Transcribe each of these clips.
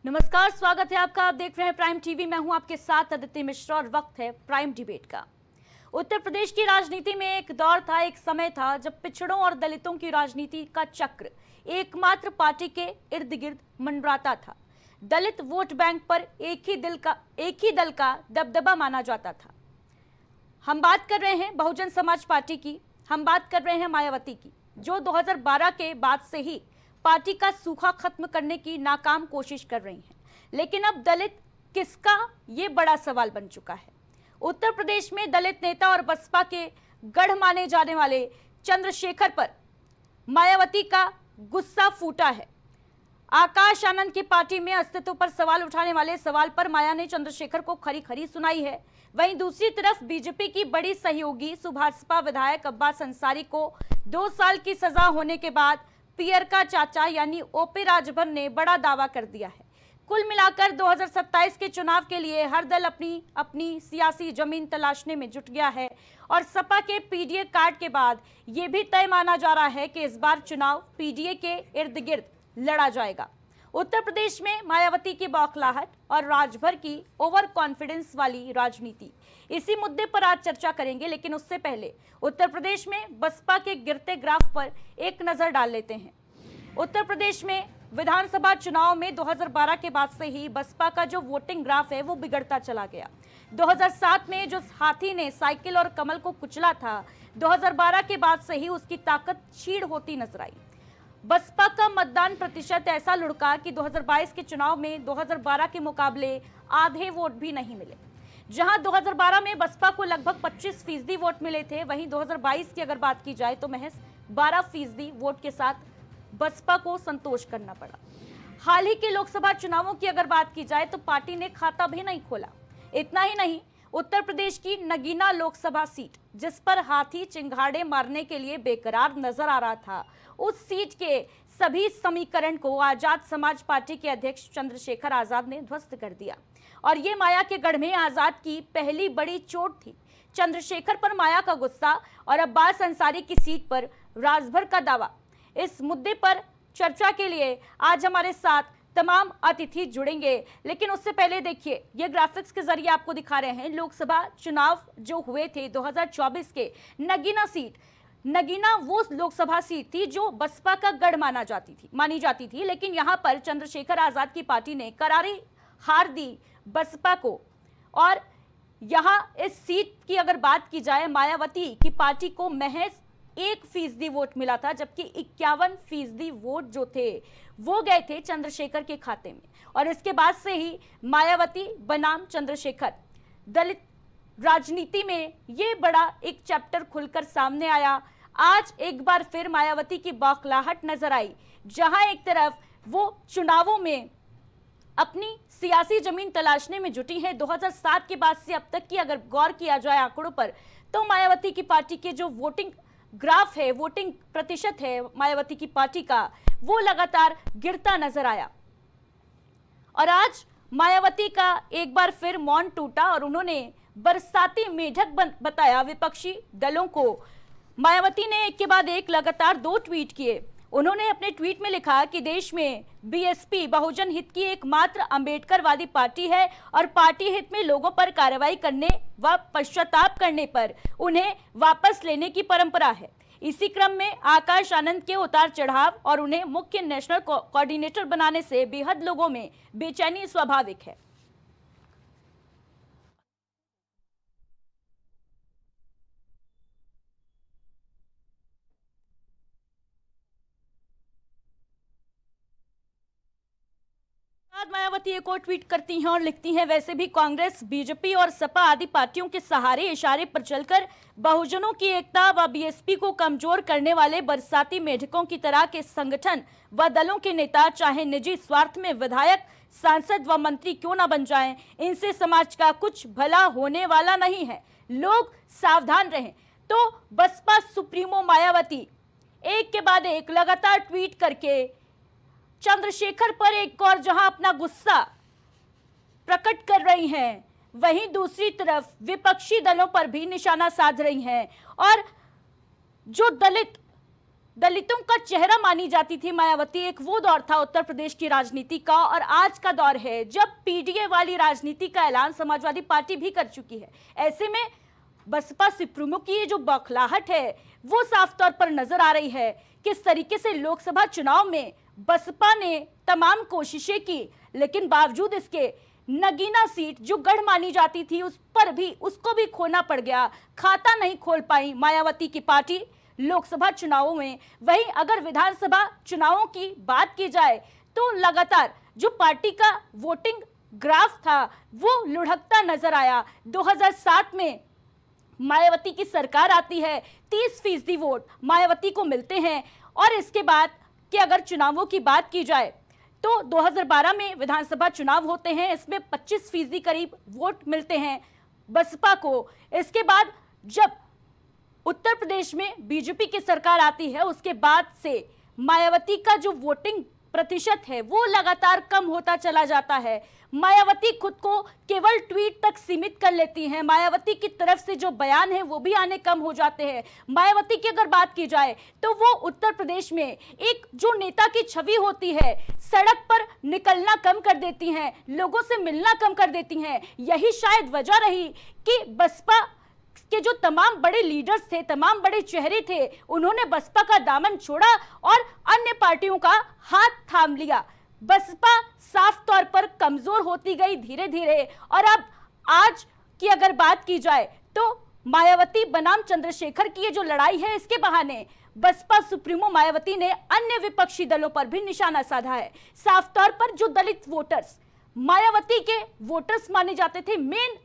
नमस्कार, स्वागत है आपका। आप देख रहे हैं प्राइम टीवी। मैं हूं आपके साथ अदिति मिश्रा और वक्त है प्राइम डिबेट का। उत्तर प्रदेश की राजनीति में एक दौर था, एक समय था जब पिछड़ों और दलितों की राजनीति का चक्र एकमात्र पार्टी के इर्द गिर्द मंडराता था। दलित वोट बैंक पर एक ही दल का दबदबा माना जाता था। हम बात कर रहे हैं बहुजन समाज पार्टी की, हम बात कर रहे हैं मायावती की, जो 2012 के बाद से ही पार्टी का सूखा खत्म करने की नाकाम कोशिश कर रही हैं। लेकिन अब दलित किसका, ये बड़ा सवाल बन चुका है। उत्तर प्रदेश में दलित नेता और बसपा के गढ़ माने जाने वाले चंद्रशेखर पर मायावती का गुस्सा फूटा है। आकाश आनंद की पार्टी में अस्तित्व पर सवाल उठाने वाले सवाल पर माया ने चंद्रशेखर को खरी खरी सुनाई है। वहीं दूसरी तरफ बीजेपी की बड़ी सहयोगी सुभाषपा विधायक अब्बास अंसारी को 2 साल की सजा होने के बाद पियर का चाचा यानी ओपी राजभर ने बड़ा दावा कर दिया है। कुल मिलाकर 2027 के चुनाव के लिए हर दल अपनी अपनी सियासी जमीन तलाशने में जुट गया है और सपा के पीडीए कार्ड के बाद यह भी तय माना जा रहा है कि इस बार चुनाव पीडीए के इर्द गिर्द लड़ा जाएगा। उत्तर प्रदेश में मायावती की बौखलाहट और राजभर की ओवर कॉन्फिडेंस वाली राजनीति, इसी मुद्दे पर आज चर्चा करेंगे। लेकिन उससे पहले उत्तर प्रदेश में बसपा के गिरते ग्राफ पर एक नजर डाल लेते हैं। उत्तर प्रदेश में विधानसभा चुनाव में 2012 के बाद से ही बसपा का जो वोटिंग ग्राफ है वो बिगड़ता चला गया। 2007 में जो हाथी ने साइकिल और कमल को कुचला था, 2012 के बाद से ही उसकी ताकत छीड़ होती नजर आई। बसपा का मतदान प्रतिशत ऐसा लुढ़का कि 2022 के चुनाव में 2012 के मुकाबले आधे वोट भी नहीं मिले। जहां 2012 में बसपा को लगभग 25% वोट मिले थे, वहीं 2022 की अगर बात की जाए तो महज 12% वोट के साथ बसपा को संतोष करना पड़ा। हाल ही के लोकसभा चुनावों की अगर बात की जाए तो पार्टी ने खाता भी नहीं खोला। इतना ही नहीं, उत्तर प्रदेश की नगीना लोकसभा सीट, जिस पर हाथी चिंगाड़े मारने के लिए बेकरार नजर आ रहा था, उस सीट के सभी समीकरण को आजाद समाज पार्टी के अध्यक्ष चंद्रशेखर आजाद ने ध्वस्त कर दिया। और ये माया के गढ़ में आजाद की पहली बड़ी चोट थी। चंद्रशेखर पर माया का गुस्सा और अब्बास अंसारी की सीट पर राजभर का दावा। इस मुद्दे पर चर्चा के लिए आज हमारे साथ तमाम अतिथि जुड़ेंगे। लेकिन उससे पहले देखिए, ये ग्राफिक्स के जरिए आपको दिखा रहे हैं लोकसभा चुनाव जो हुए थे 2024 के। नगीना वो लोकसभा सीट थी जो बसपा का गढ़ मानी जाती थी। लेकिन यहां पर चंद्रशेखर आजाद की पार्टी ने करारी हार दी बसपा को। और यहां इस सीट की अगर बात की जाए, मायावती की पार्टी को महज 1% वोट मिला था, जबकि 51% वोट जो थे वो गए थे चंद्रशेखर के खाते में। और इसके बाद से ही मायावती बनाम चंद्रशेखर दलित राजनीति में ये बड़ा एक चैप्टर खुलकर सामने आया। आज एक बार फिर मायावती की बौखलाहट नजर आई, जहां एक तरफ वो चुनावों में अपनी सियासी जमीन तलाशने में जुटी है। 2007 के बाद से अब तक की अगर गौर किया जाए आंकड़ों पर, तो मायावती की पार्टी के जो वोटिंग ग्राफ है, वोटिंग प्रतिशत है मायावती की पार्टी का, वो लगातार गिरता नजर आया। और आज मायावती का एक बार फिर मौन टूटा और उन्होंने बरसाती मेढक बताया विपक्षी दलों को। मायावती ने एक के बाद एक लगातार 2 ट्वीट किए। उन्होंने अपने ट्वीट में लिखा कि देश में बीएसपी बहुजन हित की एकमात्र अंबेडकरवादी पार्टी है और पार्टी हित में लोगों पर कार्रवाई करने व पश्चाताप करने पर उन्हें वापस लेने की परंपरा है। इसी क्रम में आकाश आनंद के उतार चढ़ाव और उन्हें मुख्य नेशनल कोऑर्डिनेटर बनाने से बेहद लोगों में बेचैनी स्वाभाविक है। मायावती एक और ट्वीट करती हैं और लिखती हैं, वैसे भी कांग्रेस, बीजेपी और सपा आदि पार्टियों के सहारे इशारे पर चलकर बहुजनों की एकता व बीएसपी को कमजोर करने वाले बरसाती मेढकों की तरह के संगठन व दलों के नेता चाहे निजी स्वार्थ में विधायक, सांसद व मंत्री क्यों न बन जाएं, इनसे समाज का कुछ भला होने वाला नहीं है। लोग सावधान रहें। तो बसपा सुप्रीमो मायावती एक के बाद एक लगातार ट्वीट करके चंद्रशेखर पर एक और जहां अपना गुस्सा प्रकट कर रही हैं, वहीं दूसरी तरफ विपक्षी दलों पर भी निशाना साध रही हैं। और जो दलित दलितों का चेहरा मानी जाती थी मायावती, एक वो दौर था उत्तर प्रदेश की राजनीति का, और आज का दौर है जब पीडीए वाली राजनीति का ऐलान समाजवादी पार्टी भी कर चुकी है। ऐसे में बसपा सुप्रीमो की ये जो बौखलाहट है वो साफ तौर पर नजर आ रही है। किस तरीके से लोकसभा चुनाव में बसपा ने तमाम कोशिशें की, लेकिन बावजूद इसके नगीना सीट जो गढ़ मानी जाती थी उस पर भी उसको भी खोना पड़ गया। खाता नहीं खोल पाई मायावती की पार्टी लोकसभा चुनावों में। वहीं अगर विधानसभा चुनावों की बात की जाए तो लगातार जो पार्टी का वोटिंग ग्राफ था वो लुढ़कता नजर आया। 2007 में मायावती की सरकार आती है, 30% वोट मायावती को मिलते हैं, और इसके बाद कि अगर चुनावों की बात की जाए तो 2012 में विधानसभा चुनाव होते हैं, इसमें 25% करीब वोट मिलते हैं बसपा को। इसके बाद जब उत्तर प्रदेश में बीजेपी की सरकार आती है उसके बाद से मायावती का जो वोटिंग प्रतिशत है वो लगातार कम होता चला जाता है। मायावती खुद को केवल ट्वीट तक सीमित कर लेती हैं। मायावती की तरफ से जो बयान है वो भी आने कम हो जाते हैं। मायावती की अगर बात की जाए तो वो उत्तर प्रदेश में एक जो नेता की छवि होती है, सड़क पर निकलना कम कर देती हैं, लोगों से मिलना कम कर देती हैं। यही शायद वजह रही कि बसपा के जो तमाम बड़े लीडर्स थे, तमाम बड़े चेहरे थे, उन्होंने बसपा का दामन छोड़ा और अन्य पार्टियों का हाथ थाम लिया। बसपा साफ तौर पर कमजोर होती गई धीरे धीरे, और अब आज की अगर बात की जाए तो मायावती बनाम चंद्रशेखर की ये जो लड़ाई है, इसके बहाने बसपा सुप्रीमो मायावती ने अन्य विपक्षी दलों पर भी निशाना साधा है। साफ तौर पर जो दलित वोटर्स मायावती के वोटर्स माने जाते थे, मेन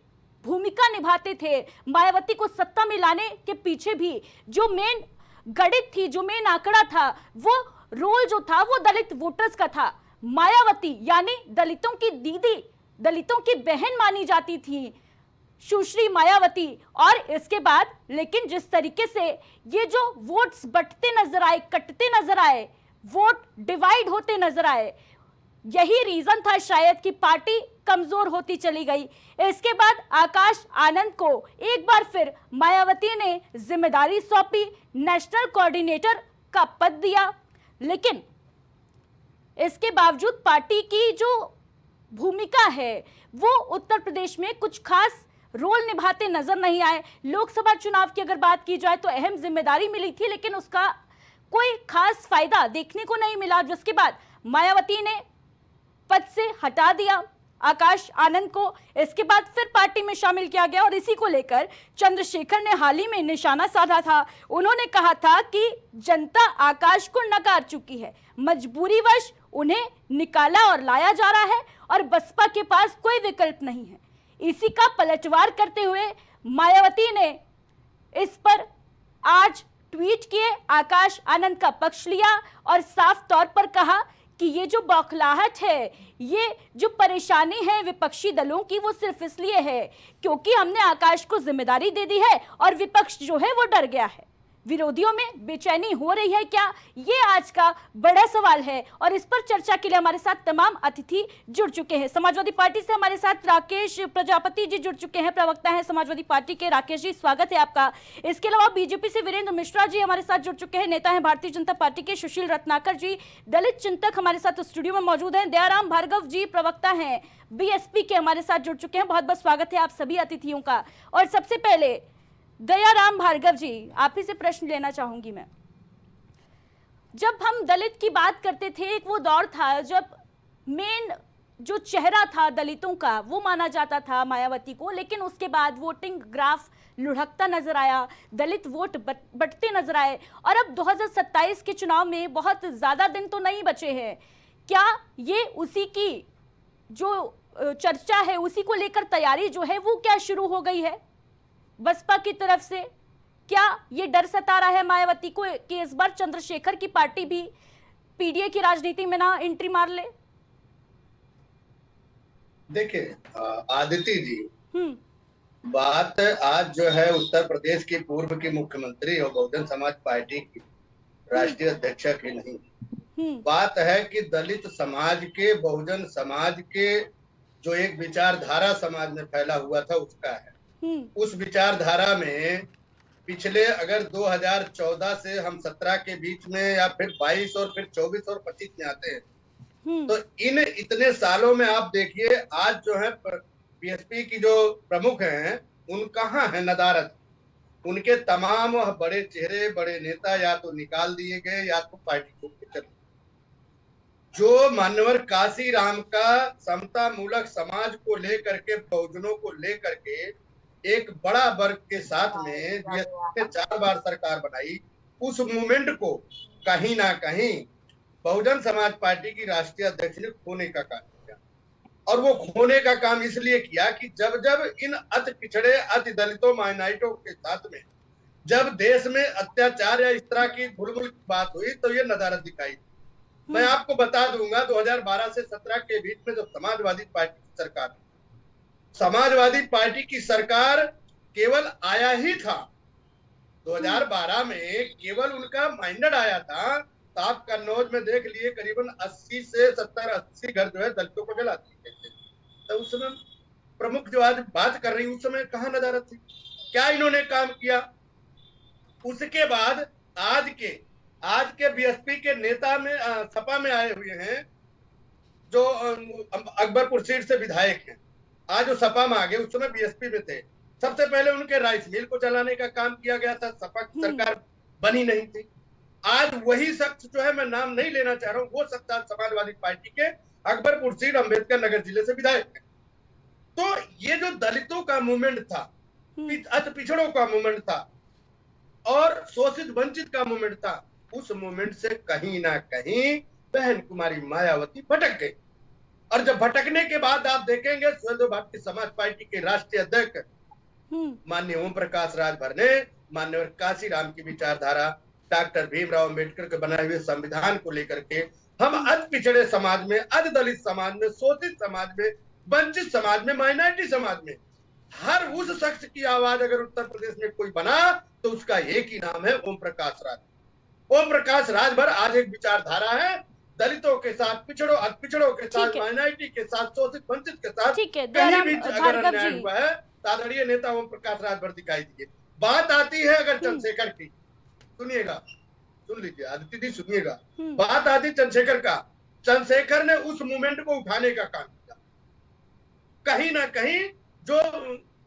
भूमिका निभाते थे मायावती को सत्ता में लाने के पीछे, भी जो मेन गणित थी, जो मेन आंकड़ा था, वो रोल जो था वो दलित वोटर्स का था। मायावती यानी दलितों की दीदी, दलितों की बहन मानी जाती थी सुश्री मायावती। और इसके बाद लेकिन जिस तरीके से ये जो वोट्स बंटते नजर आए, कटते नजर आए, वोट डिवाइड होते नजर आए, यही रीजन था शायद कि पार्टी कमजोर होती चली गई। इसके बाद आकाश आनंद को एक बार फिर मायावती ने जिम्मेदारी सौंपी, नेशनल कोऑर्डिनेटर का पद दिया, लेकिन इसके बावजूद पार्टी की जो भूमिका है वो उत्तर प्रदेश में कुछ खास रोल निभाते नजर नहीं आए। लोकसभा चुनाव की अगर बात की जाए तो अहम जिम्मेदारी मिली थी, लेकिन उसका कोई खास फायदा देखने को नहीं मिला, जिसके बाद मायावती ने पद से हटा दिया आकाश आनंद को। इसके बाद फिर पार्टी में शामिल किया गया, और इसी को लेकर चंद्रशेखर ने हाल ही में निशाना साधा था। उन्होंने कहा था कि जनता आकाश को नकार चुकी है, मजबूरीवश उन्हें निकाला और लाया जा रहा है, और बसपा के पास कोई विकल्प नहीं है। इसी का पलटवार करते हुए मायावती ने इस पर आज ट्वीट किए, आकाश आनंद का पक्ष लिया और साफ तौर पर कहा कि ये जो बौखलाहट है, ये जो परेशानी है विपक्षी दलों की, वो सिर्फ इसलिए है क्योंकि हमने आकाश को जिम्मेदारी दे दी है और विपक्ष जो है वो डर गया है। विरोधियों में बेचैनी हो रही है क्या, ये आज का बड़ा सवाल है। और इस पर चर्चा के लिए हमारे साथ तमाम अतिथि जुड़ चुके हैं। समाजवादी पार्टी से हमारे साथ राकेश प्रजापति जी जुड़ चुके हैं, प्रवक्ता हैं समाजवादी पार्टी के। राकेश जी, स्वागत है आपका। इसके अलावा बीजेपी से वीरेंद्र मिश्रा जी हमारे साथ जुड़ चुके हैं, नेता हैं भारतीय जनता पार्टी के। सुशील रत्नाकर जी, दलित चिंतक, हमारे साथ स्टूडियो में मौजूद हैं। दयाराम भार्गव जी, प्रवक्ता हैं बीएसपी के, हमारे साथ जुड़ चुके हैं। बहुत बहुत स्वागत है आप सभी अतिथियों का। और सबसे पहले दयाराम भार्गव जी, आप ही से प्रश्न लेना चाहूंगी मैं। जब हम दलित की बात करते थे, एक वो दौर था जब मेन जो चेहरा था दलितों का वो माना जाता था मायावती को, लेकिन उसके बाद वोटिंग ग्राफ लुढ़कता नजर आया, दलित वोट बंटते नजर आए, और अब 2027 के चुनाव में बहुत ज्यादा दिन तो नहीं बचे हैं। क्या ये उसी की जो चर्चा है, उसी को लेकर तैयारी जो है वो क्या शुरू हो गई है बसपा की तरफ से? क्या ये डर सता रहा है मायावती को कि इस बार चंद्रशेखर की पार्टी भी पीडीए की राजनीति में ना एंट्री मार ले? देखिए आदिति जी, बात आज जो है उत्तर प्रदेश के पूर्व के मुख्यमंत्री और बहुजन समाज पार्टी की राष्ट्रीय अध्यक्षा की नहीं, बात है कि दलित समाज के, बहुजन समाज के जो एक विचारधारा समाज में फैला हुआ था उसका है। उस विचारधारा में पिछले अगर 2014 से हम 17 के बीच में या फिर 22 और फिर 24 और 25 में आते हैं तो इन इतने सालों में आप देखिए आज जो है बीएसपी की जो प्रमुख हैं उन कहाँ है नदारत। उनके तमाम बड़े चेहरे बड़े नेता या तो निकाल दिए गए या तो पार्टी को चले। जो मान्यवर काशीराम का समता मूलक समाज को लेकर के बहुजनों को लेकर के एक बड़ा वर्ग के साथ में बीएसपी ने 4 बार सरकार बनाई, उस मूवमेंट को कहीं ना कहीं बहुजन समाज पार्टी की राष्ट्रीय अध्यक्ष ने खोने का काम किया। और वो खोने का काम इसलिए किया कि जब जब इन अति पिछड़े अति दलितों माइनॉरिटियों के साथ में जब देश में अत्याचार या इस तरह की भूलभुल की बात हुई तो ये नदारत दिखाई। मैं आपको बता दूंगा 2012 से 17 के बीच में जो समाजवादी पार्टी की सरकार, समाजवादी पार्टी की सरकार केवल आया ही था 2012 में, केवल उनका माइंडेड आया था तो आप कन्नौज में देख लिए करीबन 80 से 70-80 घर जो है दलितों को जला दिए थे। तो उस समय प्रमुख जो आज बात कर रही उस समय कहाँ नदारत थी, क्या इन्होंने काम किया। उसके बाद आज के बीएसपी के नेता में सपा में आए हुए हैं जो अकबरपुर सीट से विधायक हैं, आज वो सपा में आ गए, उस समय बीएसपी में थे। सबसे पहले उनके राइस मिल को चलाने का काम किया गया था, सपा की सरकार बनी नहीं थी। आज वही शख्स जो है, मैं नाम नहीं लेना चाह रहा हूँ, वो शख्स आज समाजवादी पार्टी के अकबरपुर सीट अम्बेडकर नगर जिले से विधायक है। तो ये जो दलितों का मूवमेंट था, अति पिछड़ों का मूवमेंट था और शोषित वंचित का मूवमेंट था, उस मूवमेंट से कहीं ना कहीं बहन कुमारी मायावती भटक गई। और जब भटकने के बाद आप देखेंगे स्वतंत्र भारतीय समाज पार्टी के राष्ट्रीय अध्यक्ष माननीय ओम प्रकाश राजभर ने माननीय काशीराम की विचारधारा, डॉक्टर भीमराव अम्बेडकर के बनाए हुए संविधान को लेकर के हम अति पिछड़े समाज में, अति दलित समाज में, शोषित समाज में, वंचित समाज में, माइनॉरिटी समाज में हर उस शख्स की आवाज अगर उत्तर प्रदेश में कोई बना तो उसका एक ही नाम है ओम प्रकाश राजभर। ओम प्रकाश राजभर आज एक विचारधारा है, दलितों के साथ, पिछड़ों के साथ, माइनॉरिटी के साथ, शोषित वंचित के साथ कहीं भी अगर अन्याय हुआ है आदरणीय नेता ओम प्रकाश राजभर दिखाई दिए। बात आती है अगर चंद्रशेखर की, सुनिएगा, सुन लीजिए आदित्य जी सुनिएगा, बात आती चंद्रशेखर का। चंद्रशेखर ने उस मूवमेंट को उठाने का काम किया। कहीं ना कहीं जो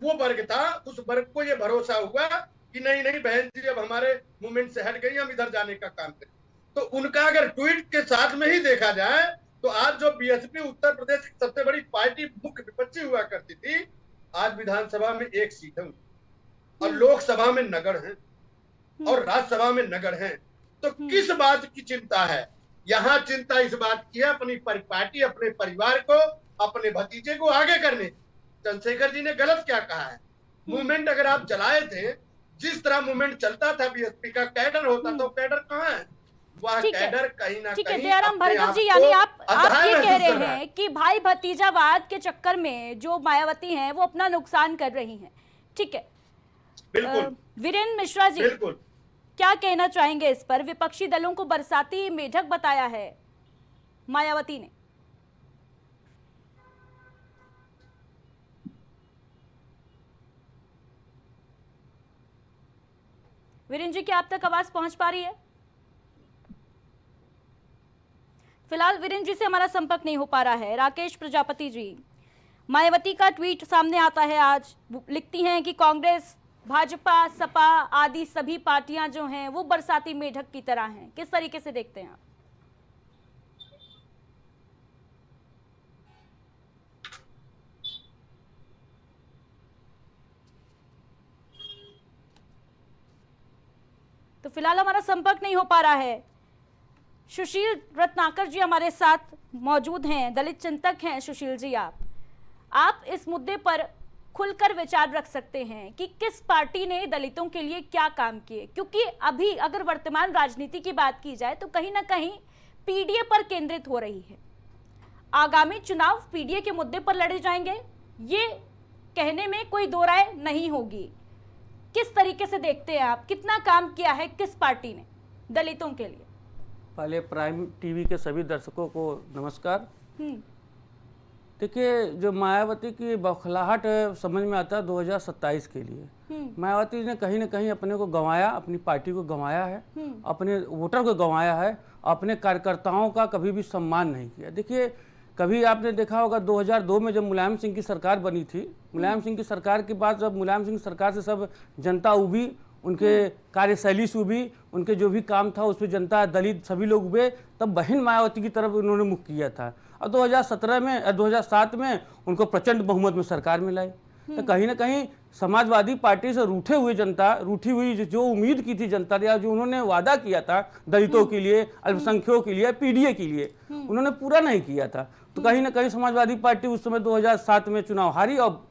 वो वर्ग था उस वर्ग को ये भरोसा हुआ कि नहीं नहीं बहन जी अब हमारे मूवमेंट से हट गई, हम इधर जाने का काम करें। तो उनका अगर ट्वीट के साथ में ही देखा जाए तो आज जो बीएसपी उत्तर प्रदेश की सबसे बड़ी पार्टी मुख्य विपक्षी हुआ करती थी, आज विधानसभा में 1 सीट है और लोकसभा में नगड़ है और राज्यसभा में नगड़ है। तो किस बात की चिंता है? यहाँ चिंता इस बात की है अपनी पार्टी, अपने परिवार को, अपने भतीजे को आगे करने। चंद्रशेखर जी ने गलत क्या कहा है? मूवमेंट अगर आप चलाए थे, जिस तरह मूवमेंट चलता था बीएसपी का कैडर होता तो कैडर कहाँ है? वह कैडर कहीं ना कहीं। दयाराम भार्गव जी, यानी आप ये कह रहे हैं कि भाई भतीजावाद के चक्कर में जो मायावती हैं वो अपना नुकसान कर रही हैं। ठीक है, बिल्कुल। वीरेंद्र मिश्रा जी, बिल्कुल, क्या कहना चाहेंगे इस पर? विपक्षी दलों को बरसाती मेढक बताया है मायावती ने। वीरेंद्र जी, क्या आप तक आवाज पहुंच पा रही है? फिलहाल वीरेंद्र जी से हमारा संपर्क नहीं हो पा रहा है। राकेश प्रजापति जी, मायावती का ट्वीट सामने आता है आज, लिखती हैं कि कांग्रेस, भाजपा, सपा आदि सभी पार्टियां जो हैं वो बरसाती मेढक की तरह हैं। किस तरीके से देखते हैं आप? तो फिलहाल हमारा संपर्क नहीं हो पा रहा है। सुशील रत्नाकर जी हमारे साथ मौजूद हैं, दलित चिंतक हैं। सुशील जी, आप इस मुद्दे पर खुलकर विचार रख सकते हैं कि किस पार्टी ने दलितों के लिए क्या काम किए, क्योंकि अभी अगर वर्तमान राजनीति की बात की जाए तो कहीं ना कहीं पीडीए पर केंद्रित हो रही है। आगामी चुनाव पीडीए के मुद्दे पर लड़े जाएंगे, ये कहने में कोई दो राय नहीं होगी। किस तरीके से देखते हैं आप, कितना काम किया है किस पार्टी ने दलितों के लिए? पहले प्राइम टीवी के सभी दर्शकों को नमस्कार। देखिए, जो मायावती की बौखलाहट समझ में आता है 2027 के लिए। मायावती ने कहीं ना कहीं अपने को गंवाया, अपनी पार्टी को गंवाया है, अपने वोटर को गंवाया है, अपने कार्यकर्ताओं का कभी भी सम्मान नहीं किया। देखिए, कभी आपने देखा होगा 2002 में जब मुलायम सिंह की सरकार बनी थी, मुलायम सिंह की सरकार के बाद जब मुलायम सिंह सरकार से सब जनता उभी, उनके कार्यशैली से उभी, उनके जो भी काम था उस पर जनता, दलित सभी लोग उभे, तब बहन मायावती की तरफ उन्होंने मुख किया था। और 2017 में 2007 में उनको प्रचंड बहुमत में सरकार में लाई। तो कहीं ना कहीं समाजवादी पार्टी से रूठे हुए जनता, रूठी हुई जो उम्मीद की थी जनता ने, या जो उन्होंने वादा किया था दलितों के लिए, अल्पसंख्यकों के लिए, पीडीए के लिए, उन्होंने पूरा नहीं किया था। तो कहीं ना कहीं समाजवादी पार्टी उस समय 2007 में चुनाव हारी और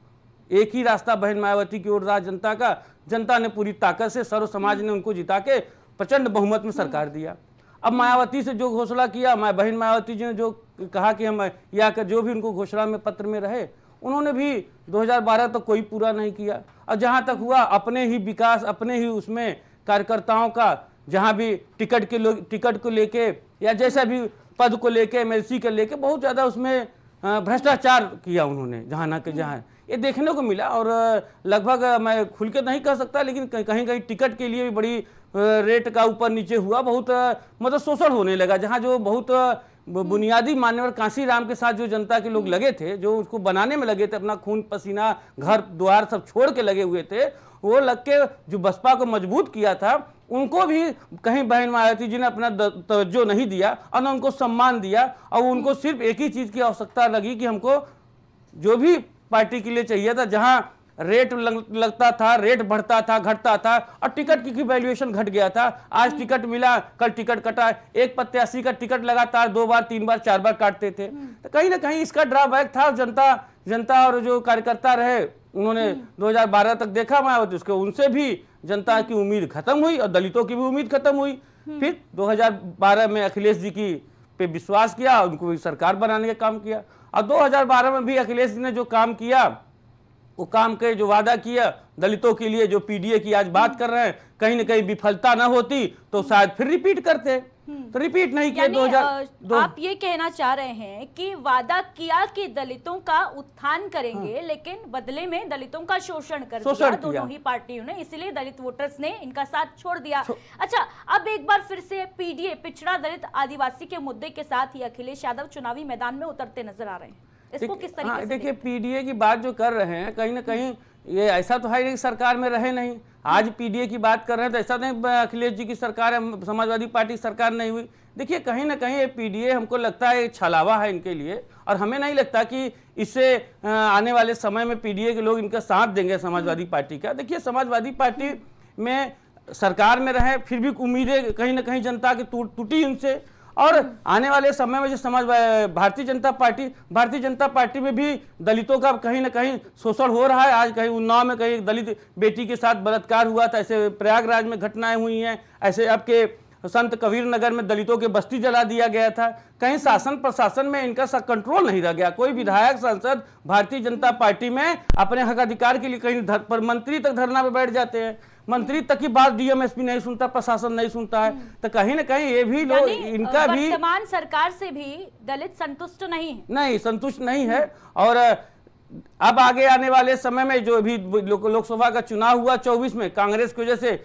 एक ही रास्ता बहन मायावती की ओर रहा जनता का। जनता ने पूरी ताकत से, सर्व समाज ने उनको जिता के प्रचंड बहुमत में सरकार दिया। अब मायावती से जो घोषणा किया, बहन मायावती जी ने जो कहा कि हम या कर जो भी उनको घोषणा में पत्र में रहे, उन्होंने भी 2012 तक कोई पूरा नहीं किया। और जहां तक हुआ अपने ही विकास, अपने ही उसमें कार्यकर्ताओं का, जहां भी टिकट को लेके या जैसा भी पद को लेके, एमएलसी को लेके बहुत ज़्यादा उसमें भ्रष्टाचार किया उन्होंने, जहाँ ना कि जहाँ ये देखने को मिला। और लगभग मैं खुल के नहीं कह सकता, लेकिन कहीं कहीं टिकट के लिए भी बड़ी रेट का ऊपर नीचे हुआ, बहुत मतलब शोषण होने लगा। जहाँ जो बहुत बुनियादी मान्यवर कांशीराम के साथ जो जनता के लोग लगे थे, जो उसको बनाने में लगे थे, अपना खून पसीना घर द्वार सब छोड़ के लगे हुए थे, वो लग के जो बसपा को मजबूत किया था, उनको भी कहीं बहन मायावती जी ने अपना तवज्जो नहीं दिया और न उनको सम्मान दिया। और उनको सिर्फ एक ही चीज़ की आवश्यकता लगी कि हमको जो भी पार्टी के लिए चाहिए था, जहां रेट लगता था, रेट बढ़ता था, घटता था, और टिकट की वैल्यूएशन घट गया था। आज टिकट मिला, कल टिकट कटा। एक प्रत्याशी का टिकट लगातार 2 बार 3 बार 4 बार काटते थे। तो कहीं ना कहीं इसका ड्रॉबैक था। जनता और जो कार्यकर्ता रहे, उन्होंने 2012 तक देखा मायावती, उसके उनसे भी जनता की उम्मीद खत्म हुई और दलितों की भी उम्मीद खत्म हुई। फिर 2012 में अखिलेश जी की पे विश्वास किया, उनको भी सरकार बनाने का काम किया। और 2012 में भी अखिलेश जी ने जो काम किया, वो काम के जो वादा किया दलितों के लिए, जो पीडीए की आज बात कर रहे हैं, कहीं ना कहीं विफलता ना होती तो शायद फिर रिपीट करते। तो रिपीट नहीं किया। 2002 आप ये कहना चाह रहे हैं कि वादा किया कि दलितों का उत्थान करेंगे, लेकिन बदले में दलितों का शोषण कर दिया दोनों ही पार्टियों ने, इसलिए दलित वोटर्स ने इनका साथ छोड़ दिया। अच्छा, अब एक बार फिर से पीडीए, पिछड़ा दलित आदिवासी के मुद्दे के साथ ही अखिलेश यादव चुनावी मैदान में उतरते नजर आ रहे हैं। इसको किस तरीके से देखिए, पीडीए की बात जो कर रहे हैं, कहीं ना कहीं ये ऐसा तो है कि सरकार में रहे नहीं। आज पीडीए की बात कर रहे हैं तो ऐसा नहीं अखिलेश जी की सरकार है, समाजवादी पार्टी की सरकार नहीं हुई। देखिए, कहीं ना कहीं ये पीडीए हमको लगता है छलावा है इनके लिए, और हमें नहीं लगता कि इससे आने वाले समय में पीडीए के लोग इनका साथ देंगे समाजवादी पार्टी का। देखिए, समाजवादी पार्टी में सरकार में रहे, फिर भी उम्मीदें कहीं ना कहीं जनता की टूटी इनसे। और आने वाले समय में जो भारतीय जनता पार्टी में भी दलितों का कहीं ना कहीं शोषण हो रहा है। आज कहीं उन्नाव में कहीं दलित बेटी के साथ बलात्कार हुआ था, ऐसे प्रयागराज में घटनाएं हुई हैं, ऐसे आपके संत कबीर नगर में दलितों के बस्ती जला दिया गया था। कहीं शासन प्रशासन में इनका कंट्रोल नहीं रह गया। कोई विधायक सांसद भारतीय जनता पार्टी में अपने हक अधिकार के लिए कहीं पर मंत्री तक धरना पे बैठ जाते हैं, मंत्री तक की बात डीएमएसपी नहीं सुनता, प्रशासन नहीं सुनता है। तो कहीं ना कहीं ये भी लोग, इनका भी वर्तमान सरकार से भी दलित संतुष्ट नहीं संतुष्ट नहीं है। और अब आगे आने वाले समय में जो भी लोकसभा का चुनाव हुआ 24 में, कांग्रेस की वजह से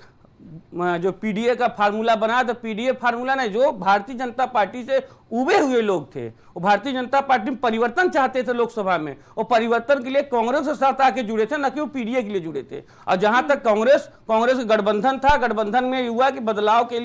जो पीडीए का फार्मूला बना, तो पीडीए फार्मूला नहीं, जो भारतीय जनता पार्टी से उबे हुए लोग थे, वो भारतीय जनता पार्टी में परिवर्तन चाहते थे लोकसभा में, और परिवर्तन के लिए कांग्रेस के साथ आके जुड़े थे, न कि वो पीडीए के लिए जुड़े थे। और जहां तक कांग्रेस का गठबंधन था, गठबंधन में हुआ कि बदलाव के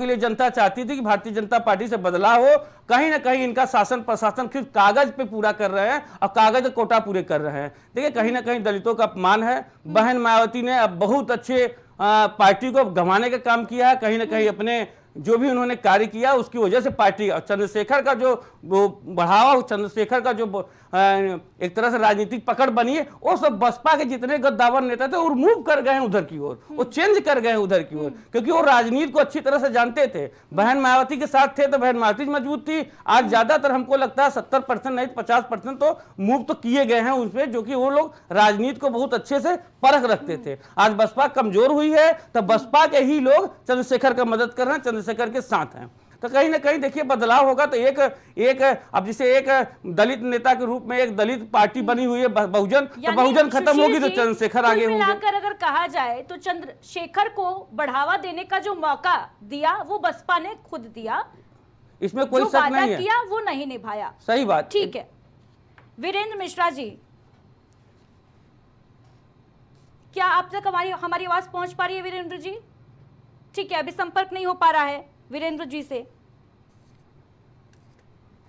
लिए जनता चाहती थी कि भारतीय जनता पार्टी से बदलाव हो। कहीं ना कहीं इनका शासन प्रशासन सिर्फ कागज पे पूरा कर रहे हैं और कागज कोटा पूरे कर रहे हैं। देखिए, कहीं ना कहीं दलितों का अपमान है। बहन मायावती ने अब बहुत अच्छे पार्टी को गंवाने का काम किया है। कहीं ना कहीं अपने जो भी उन्होंने कार्य किया उसकी वजह से पार्टी, चंद्रशेखर का जो बढ़ावा, चंद्रशेखर का जो एक तरह से राजनीतिक पकड़ बनी है, वो सब बसपा के जितने गद्दावर नेता थे वो मूव कर गए हैं उधर की ओर, वो चेंज कर गए हैं उधर की ओर, क्योंकि वो राजनीति को अच्छी तरह से जानते थे। बहन मायावती के साथ थे तो बहन मायावती मजबूत थी। आज ज्यादातर हमको लगता है 70% नहीं 50% तो मूव तो किए गए हैं उसपे, जो कि वो लोग राजनीति को बहुत अच्छे से परख रखते थे। आज बसपा कमजोर हुई है तो बसपा के ही लोग चंद्रशेखर का मदद कर रहे हैं, चंद्रशेखर के साथ हैं। तो कहीं ना कहीं देखिए बदलाव होगा। तो एक अब जैसे एक दलित नेता के रूप में एक दलित पार्टी बनी हुई है बहुजन, तो बहुजन खत्म होगी तो चंद्रशेखर आगे होंगे। मिलाकर अगर कहा जाए तो चंद्रशेखर को बढ़ावा देने का जो मौका दिया वो बसपा ने खुद दिया, इसमें कोई शक नहीं है, किया वो नहीं निभाया। सही बात, ठीक है। वीरेंद्र मिश्रा जी, क्या आप तक हमारी आवाज पहुंच पा रही है वीरेंद्र जी? ठीक है, अभी संपर्क नहीं हो पा रहा है वीरेंद्र जी से।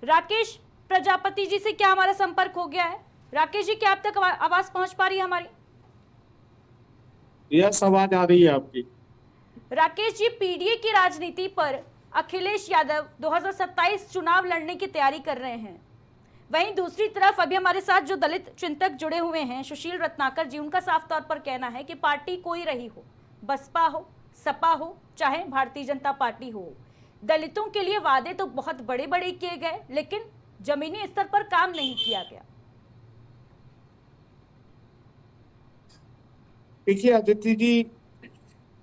राकेश प्रजापति जी से क्या हमारा संपर्क हो गया है? राकेश जी, क्या आप तक आवाज पहुंच पा रही है हमारी? यस, आवाज आ रही है आपकी। राकेश जी, पीडीए की राजनीति पर अखिलेश यादव 2027 चुनाव लड़ने की तैयारी कर रहे हैं। वहीं दूसरी तरफ अभी हमारे साथ जो दलित चिंतक जुड़े हुए हैं, सुशील रत्नाकर जी, उनका साफ तौर पर कहना है कि पार्टी कोई रही हो, बसपा हो, सपा हो, चाहे भारतीय जनता पार्टी हो, दलितों के लिए वादे तो बहुत बड़े बड़े किए गए, लेकिन जमीनी स्तर पर काम नहीं किया गया। देखिए आदित्य जी,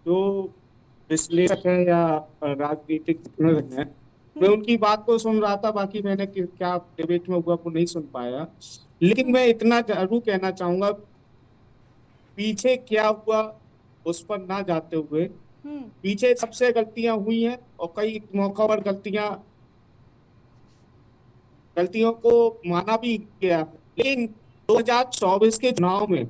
जो विश्लेषक है या राजनीतिक हैं, मैं उनकी बात को सुन रहा था, बाकी मैंने क्या डिबेट में हुआ वो नहीं सुन पाया। लेकिन मैं इतना जरूर कहना चाहूंगा, पीछे क्या हुआ उस पर ना जाते हुए, पीछे सबसे गलतियां हुई हैं और कई मौकों पर गलतियों को माना भी गया। लेकिन 2024 के चुनाव में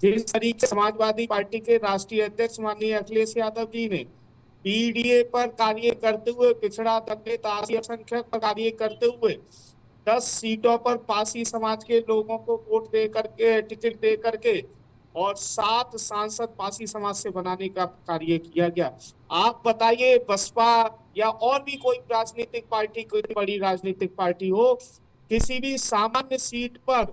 जिस तरीके से समाजवादी पार्टी के राष्ट्रीय अध्यक्ष माननीय अखिलेश यादव जी ने पीडीए पर कार्य करते हुए, पिछड़ा दलित अल्पसंख्यक पर कार्य करते हुए 10 सीटों पर पासी समाज के लोगों को वोट दे करके, टिकट दे करके, और 7 सांसद पासी समाज से बनाने का कार्य किया गया। आप बताइए, बसपा या और भी कोई राजनीतिक पार्टी, कोई बड़ी राजनीतिक पार्टी हो, किसी भी सामान्य सीट पर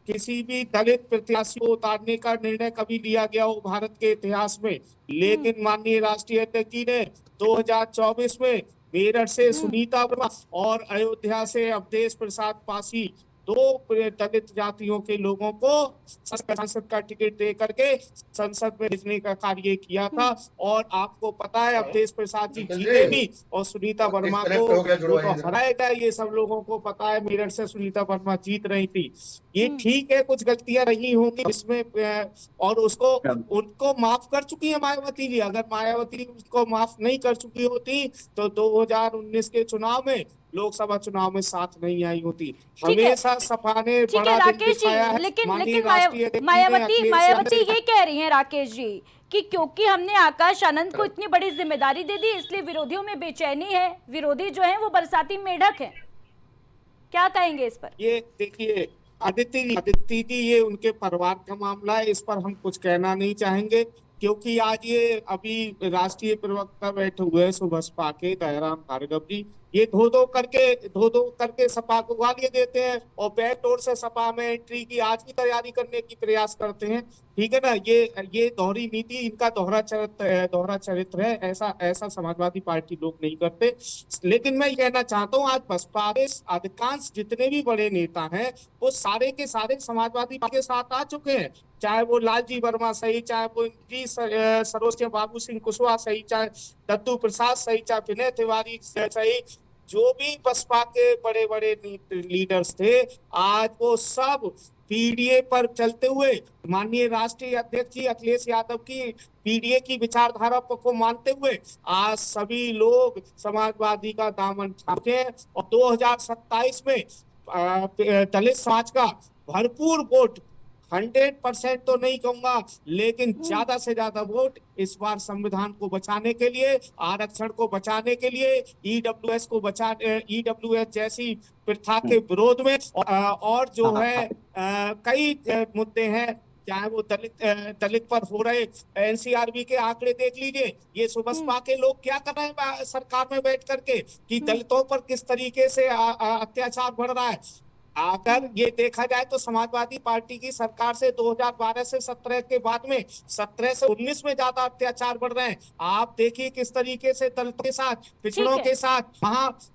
किसी भी दलित प्रत्याशी को उतारने का निर्णय कभी लिया गया हो भारत के इतिहास में? लेकिन माननीय राष्ट्रीय अध्यक्ष जी ने 2024 में मेरठ से सुनीता वर्मा और अयोध्या से अवधेश प्रसाद पासी, 2 दलित जातियों के लोगों को संसद का टिकट दे करके संसद में भेजने का कार्य किया था। और आपको पता है, अवधेश प्रसाद जी जीते भी और सुनीता वर्मा को तो हराया गया। ये सब लोगों को पता है, मेरठ से सुनीता वर्मा जीत रही थी। ये ठीक है, कुछ गलतियां रही होंगी इसमें, और उनको माफ कर चुकी है मायावती जी। अगर मायावती उसको माफ नहीं कर चुकी होती तो 2019 के चुनाव में, लोकसभा चुनाव में साथ नहीं आई होती। हमेशा सपा ने बड़ा दिन दिखाया है। लेकिन मायावती ये कह रही हैं राकेश जी कि क्योंकि हमने आकाश आनंद को इतनी बड़ी जिम्मेदारी दे दी, इसलिए विरोधियों में बेचैनी है, विरोधी जो है वो बरसाती मेढक है। क्या कहेंगे इस पर? ये देखिए आदित्य जी, ये उनके परिवार का मामला है, इस पर हम कुछ कहना नहीं चाहेंगे, क्योंकि आज ये अभी राष्ट्रीय प्रवक्ता बैठे हुए हैं सुबसपा के दयाराम भार्गव जी, ये धो धो करके सपा को गालियां देते हैं और बैकडोर से सपा में एंट्री की आज की तैयारी करने की प्रयास करते हैं। ठीक है ना, ये दोहरी नीति, इनका दोहरा चरित्र है। ऐसा समाजवादी पार्टी लोग नहीं करते। लेकिन मैं ये कहना चाहता हूँ, आज बसपा के अधिकांश जितने भी बड़े नेता हैं वो सारे के सारे समाजवादी पार्टी के साथ आ चुके हैं, चाहे वो लालजी वर्मा सही, चाहे वो जी सरोज बाबू सिंह कुशवाहा सही, चाहे दत्तू प्रसाद सही, चाहे विनय तिवारी सही, जो भी बसपा के बड़े बड़े लीडर्स थे, आज वो सब पीडीए पर चलते हुए माननीय राष्ट्रीय अध्यक्ष जी अखिलेश यादव की पीडीए की विचारधारा को मानते हुए आज सभी लोग समाजवादी का दामन थामे हैं। और 2027 में दलित समाज का भरपूर वोट, 100% तो नहीं कहूंगा, लेकिन ज्यादा से ज्यादा वोट इस बार संविधान को बचाने के लिए, आरक्षण को बचाने के लिए, ईडब्ल्यूएस जैसी प्रथा के विरोध में, और जो है कई मुद्दे हैं, चाहे वो दलित पर हो रहे एनसीआरबी के आंकड़े देख लीजिए। ये सुबसपा के लोग क्या कर रहे हैं सरकार में बैठ करके, कि दलितों पर किस तरीके से अत्याचार बढ़ रहा है। अगर ये देखा जाए तो समाजवादी पार्टी की सरकार से 2012 से 17 के बाद में 17 से 19 में ज्यादा अत्याचार बढ़ रहे हैं। आप देखिए किस तरीके से दलितों के साथ, पिछड़ों के साथ,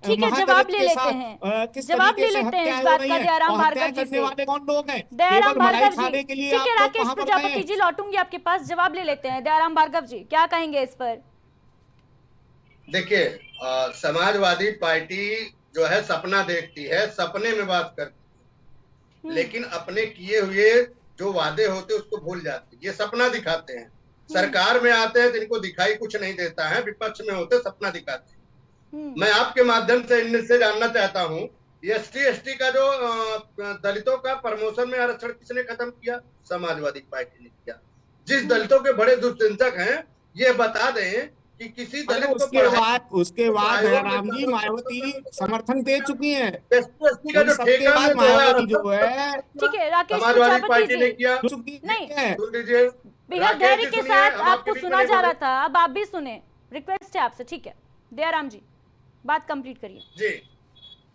जवाब ले लेते हैं, किस तरीके से हत्याएं हो रही हैं, और हत्या करने वाले कौन लोग हैं? केवल मलाई खाने के लिए आप लोग वहां पर गए हैं। जी लौटूंगी आपके पास, जवाब ले लेते हैं। दयाराम भार्गव जी क्या कहेंगे इस पर? देखिए, समाजवादी पार्टी जो है सपना देखती है, सपने में बात करती है, लेकिन अपने किए हुए जो वादे होते हैं उसको भूल जाती है। ये सपना दिखाते हैं, सरकार में आते हैं तो इनको दिखाई कुछ नहीं देता है, विपक्ष में होते सपना दिखाते हैं। मैं आपके माध्यम से इनसे जानना चाहता हूँ, ST/ST का जो दलितों का प्रमोशन में आरक्षण किसने खत्म किया? समाजवादी पार्टी ने किया। जिस दलितों के बड़े दुष्चिंतक हैं, ये बता दें कि किसी दलित को उसके बाद राम जी मायावती समर्थन दे चुकी है। ST/ST का जो सबके ठेका बाद में मायावती जो है ठीक है, राकेश समाजवादी प्रजापति पार्टी ने जी, किया। नहीं, सुन लीजिए, बेहद राकेश धैर्य जी के सुनिए, साथ हम आपके आपको बीच सुना में जा नहीं रहा बोले। था, अब आप भी सुने, रिक्वेस्ट है आपसे, ठीक है दयाराम जी बात कंप्लीट करिए। जी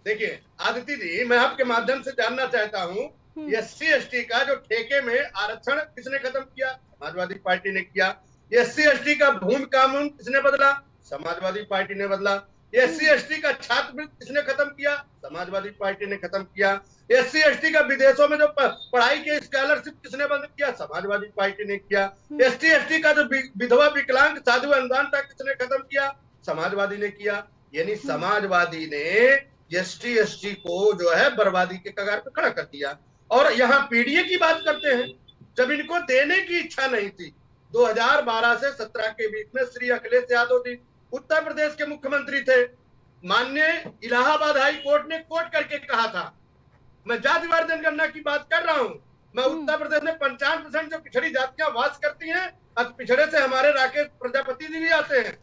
देखिए आदिति जी, मैं आपके माध्यम से जानना चाहता हूँ, SC/ST का जो ठेके में आरक्षण किसने खत्म किया? समाजवादी पार्टी ने किया। SC/ST का भूमि कानून किसने बदला? समाजवादी पार्टी ने बदला। SC/ST का छात्रवृत्ति किसने खत्म किया? समाजवादी पार्टी ने खत्म किया। SC/ST का विदेशों में जो पढ़ाई के स्कॉलरशिप किसने बंद किया? समाजवादी पार्टी ने किया। ST/ST का जो विधवा विकलांग साधु अनुदान था किसने खत्म किया? समाजवादी ने किया। यानी समाजवादी ने ST/ST को जो है बर्बादी के कगार पे खड़ा कर दिया। और यहाँ PDA की बात करते हैं, जब इनको देने की इच्छा नहीं थी, 2012 से 17 के बीच में श्री अखिलेश यादव जी उत्तर प्रदेश के मुख्यमंत्री थे। माननीय इलाहाबाद हाई कोर्ट ने कोर्ट करके कहा था, मैं जातिवार जनगणना की बात कर रहा हूं, मैं उत्तर प्रदेश में 55% जो पिछड़ी जातियां वास करती हैं, अब पिछड़े से हमारे राकेश प्रजापति जी भी आते हैं।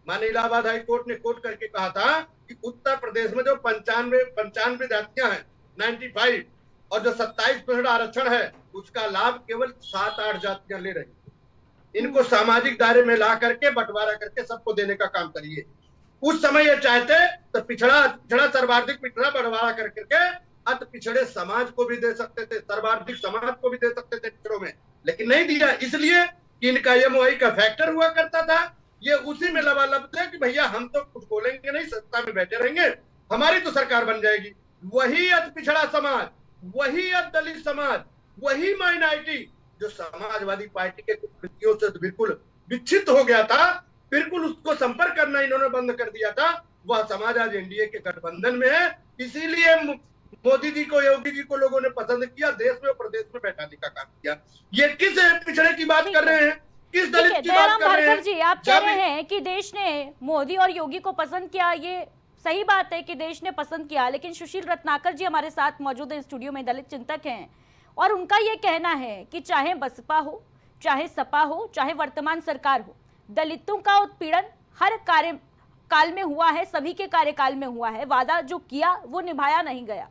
माननीय इलाहाबाद हाई कोर्ट ने कोर्ट करके कहा था कि उत्तर प्रदेश में जो 95 जातियां हैं, 95, और जो 27% आरक्षण है, उसका लाभ केवल 7-8 जातियां ले रही। इनको सामाजिक दायरे में ला करके बंटवारा करके सबको देने का काम करिए। उस समय ये चाहते तो पिछड़ा सर्वाधिक पिछड़ा बंटवारा करके अति पिछड़े समाज को भी दे सकते थे, सर्वाधिक समाज को भी दे सकते थे पिछड़ों में, लेकिन नहीं दिया, इसलिए कि इनका MOI का फैक्टर हुआ करता था। ये उसी में लबालब थे कि भैया हम तो कुछ बोलेंगे नहीं, सत्ता में बैठे रहेंगे, हमारी तो सरकार बन जाएगी। वही अति पिछड़ा समाज, वही अति दलित समाज, वही माइनॉरिटी जो समाजवादी पार्टी के कुछ कृतियों से बिल्कुल विच्छिन्न हो गया था, बिल्कुल उसको संपर्क करना इन्होंने बंद कर दिया था, वह समाज आज NDA के गठबंधन में है। इसीलिए मोदी जी को, योगी जी को लोगों ने पसंद किया, देश में और प्रदेश में बैठाने का काम किया। ये किस पिछड़े की बात कर रहे हैं, किस दलित की बात कर रहे हैं? जी, आप कह रहे हैं कि देश ने मोदी और योगी को पसंद किया, ये सही बात है कि देश ने पसंद किया, लेकिन सुशील रत्नाकर जी हमारे साथ मौजूद है स्टूडियो में, दलित चिंतक हैं, और उनका ये कहना है कि चाहे बसपा हो, चाहे सपा हो, चाहे वर्तमान सरकार हो, दलितों का उत्पीड़न हर कार्यकाल में हुआ है, सभी के कार्यकाल में हुआ है, वादा जो किया वो निभाया नहीं गया।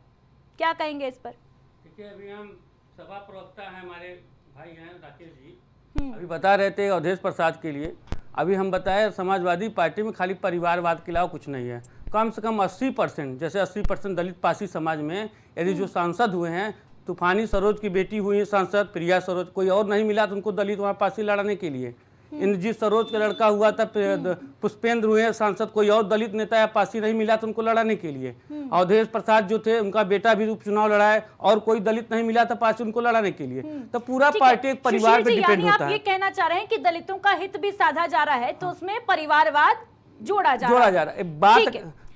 क्या कहेंगे इस पर? देखिए, अभी हम सभा प्रवक्ता हैं, हमारे भाई हैं राकेश जी, अभी बता रहे थे अवधेश प्रसाद के लिए, अभी हम बताए समाजवादी पार्टी में खाली परिवारवाद के अलावा कुछ नहीं है। कम से कम 80%, जैसे 80% दलित पासी समाज में यदि जो सांसद हुए हैं, तूफानी सरोज की बेटी हुई है सांसद प्रिया सरोज, कोई और नहीं मिला तो उनको दलित वहाँ पासी लड़ाने के लिए। इंद्रजीत सरोज का लड़का हुआ था, पुष्पेंद्र हुए सांसद, कोई और दलित नेता या पासी नहीं मिला तो उनको लड़ाने के लिए। अवधेश प्रसाद जो थे, उनका बेटा भी उपचुनाव लड़ाए और कोई दलित नहीं मिला था पासी, उनको लड़ाने के लिए। तो पूरा पार्टी एक परिवार पे डिपेंड होता है। आप ये कहना चाह रहे हैं कि दलितों का हित भी साधा जा रहा है, तो उसमें परिवारवाद जोड़ा जा रहा है।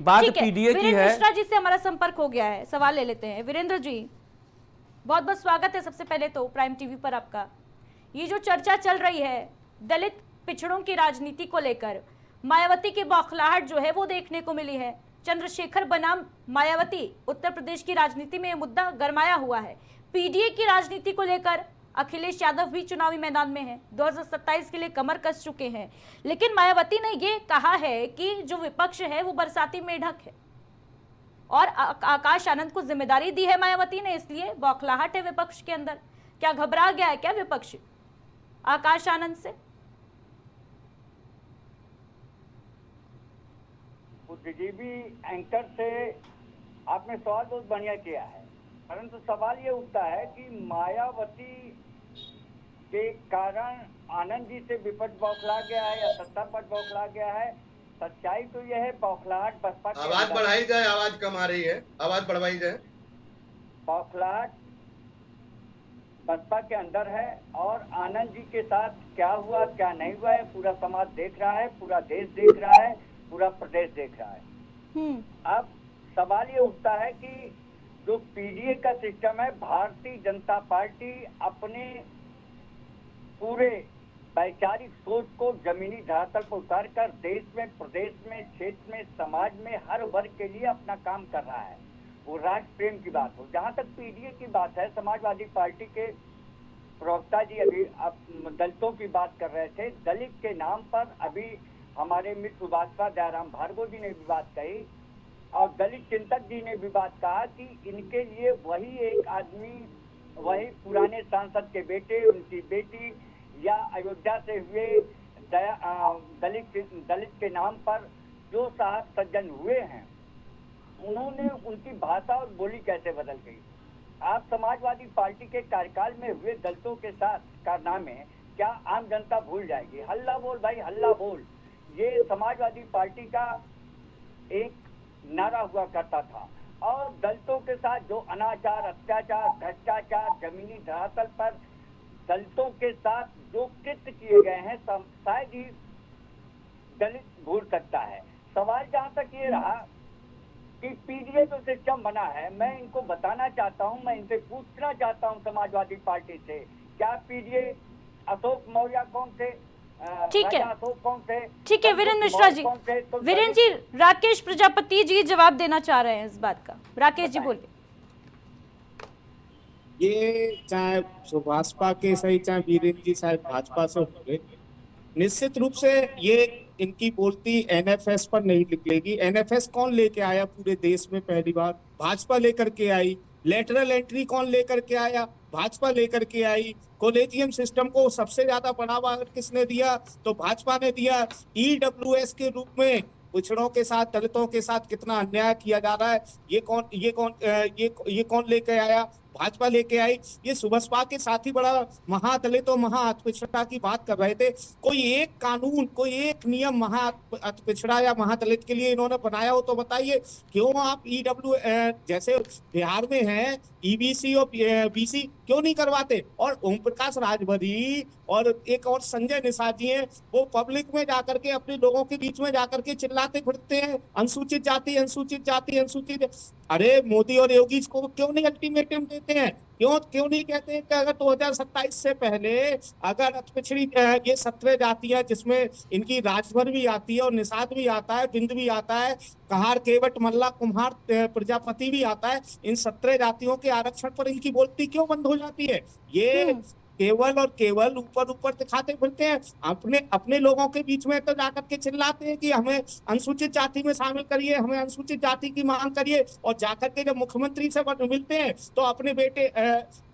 बात PDA की है। मिश्रा जी से हमारा संपर्क हो गया है, सवाल ले लेते हैं। वीरेंद्र जी, बहुत बहुत स्वागत है सबसे पहले तो प्राइम टीवी पर आपका। ये जो चर्चा चल रही है दलित पिछड़ों की राजनीति को लेकर, मायावती की बौखलाहट जो है वो देखने को मिली है। चंद्रशेखर बनाम मायावती, उत्तर प्रदेश की राजनीति में मुद्दा गरमाया हुआ है। PDA की राजनीति को लेकर अखिलेश यादव भी चुनावी मैदान में हैं, 2027 के लिए कमर कस चुके हैं, लेकिन मायावती ने ये कहा है कि जो विपक्ष है वो बरसाती मेढक है और आकाश आनंद को जिम्मेदारी दी है मायावती ने, इसलिए बौखलाहट है विपक्ष के अंदर। क्या घबरा गया है क्या विपक्ष आकाश आनंद से? बुद्धिजीवी एंकर से आपने सवाल बहुत बढ़िया किया है, परंतु सवाल ये उठता है कि मायावती के कारण आनंद जी से विपक्ष बौखला गया है या सत्ता पर बौखला गया है। सच्चाई तो यह है, बौखलाहट बसपा के आवाज बढ़ाई जाए, आवाज कम आ रही है, आवाज बढ़वाई जाए। बौखलाहट बसपा के अंदर है और आनंद जी के साथ क्या हुआ क्या नहीं हुआ है पूरा समाज देख रहा है, पूरा देश देख रहा है। पूरा प्रदेश देख रहा है। अब सवाल ये उठता है कि जो पीडीए का सिस्टम है, भारतीय जनता पार्टी अपने पूरे वैचारिक सोच को जमीनी धरातल पर उतार कर देश में, प्रदेश में, क्षेत्र में, समाज में हर वर्ग के लिए अपना काम कर रहा है। वो राष्ट्र प्रेम की बात हो। जहाँ तक पीडीए की बात है, समाजवादी पार्टी के प्रवक्ता जी अभी आप दलितों की बात कर रहे थे। दलित के नाम पर अभी हमारे मित्र भाजपा दयाराम भार्गव जी ने भी बात कही और दलित चिंतक जी ने भी बात कहा कि इनके लिए वही एक आदमी, वही पुराने सांसद के बेटे, उनकी बेटी या अयोध्या से हुए दलित के नाम पर जो साहब सज्जन हुए हैं, उन्होंने उनकी भाषा और बोली कैसे बदल गई। आप समाजवादी पार्टी के कार्यकाल में हुए दलितों के साथ कारनामे क्या आम जनता भूल जाएगी? हल्ला बोल भाई, हल्ला बोल, ये समाजवादी पार्टी का एक नारा हुआ करता था। और दलितों के साथ जो अनाचार, अत्याचार, भ्रष्टाचार, जमीनी धरातल पर दलितों के साथ जो कृत्य किए गए हैं, शायद ही दलित भूल सकता है। सवाल जहाँ तक ये रहा कि पीडीए जो सिस्टम बना है, मैं इनको बताना चाहता हूँ, मैं इनसे पूछना चाहता हूँ समाजवादी पार्टी से, क्या पीडीए अशोक मौर्य कौन थे? ठीक है, अशोक कौन थे? ठीक है वीरेंद्र मिश्रा जी। वीरेंद्र जी, राकेश प्रजापति जी जवाब देना चाह रहे हैं इस बात का। राकेश जी बोलिए। ये चाहे भाजपा के सही, चाहे वीरेंद्र जी साहब भाजपा से होंगे, निश्चित रूप से ये इनकी बोलती एनएफएस पर नहीं निकलेगी। एनएफएस कौन लेके आया पूरे देश में? पहली बार भाजपा लेकर के आई। लेटरल एंट्री कौन लेकर के आया? भाजपा लेकर के आई। कॉलेजियम सिस्टम को सबसे ज्यादा बढ़ावा किसने दिया? तो भाजपा ने दिया। ईडब्ल्यूएस के रूप में पिछड़ों के साथ, दलितों के साथ कितना अन्याय किया जा रहा है, ये कौन लेके आया? भाजपा लेके आई। ये सुबसपा के साथ ही बड़ा महादलित और महाअतिपिछड़ा की बात कर रहे थे। कोई एक कानून, कोई एक नियम महाअतिपिछड़ा या महादलित के लिए इन्होंने बनाया हो तो बताइए। क्यों आप ईडब्ल्यू जैसे बिहार में है ईबीसी और बीसी क्यों नहीं करवाते? और ओम प्रकाश राजभरी और एक और संजय निषाद जी हैं, वो पब्लिक में जाकर के, अपने लोगों के बीच में जाकर के चिल्लाते फिरते हैं अनुसूचित जाति, अनुसूचित जाति, अनुसूचित। अरे मोदी और योगी को क्यों नहीं अल्टीमेटम देते हैं? क्यों नहीं कहते हैं कि अगर 2027 से पहले अगर पिछड़ी ये 17 जातियां, जिसमें इनकी राजभर भी आती है और निषाद भी आता है, बिंद भी आता है, कहार, केवट, मल्ला, कुम्हार, प्रजापति भी आता है, इन 17 जातियों के आरक्षण पर इनकी बोलती क्यों बंद हो जाती है? ये केवल और केवल ऊपर दिखाते फिरते हैं। अपने लोगों के बीच में तो जाकर के चिल्लाते हैं कि हमें अनुसूचित जाति में शामिल करिए, हमें अनुसूचित जाति की मांग करिए, और जाकर के जब मुख्यमंत्री से मिलते हैं तो अपने बेटे,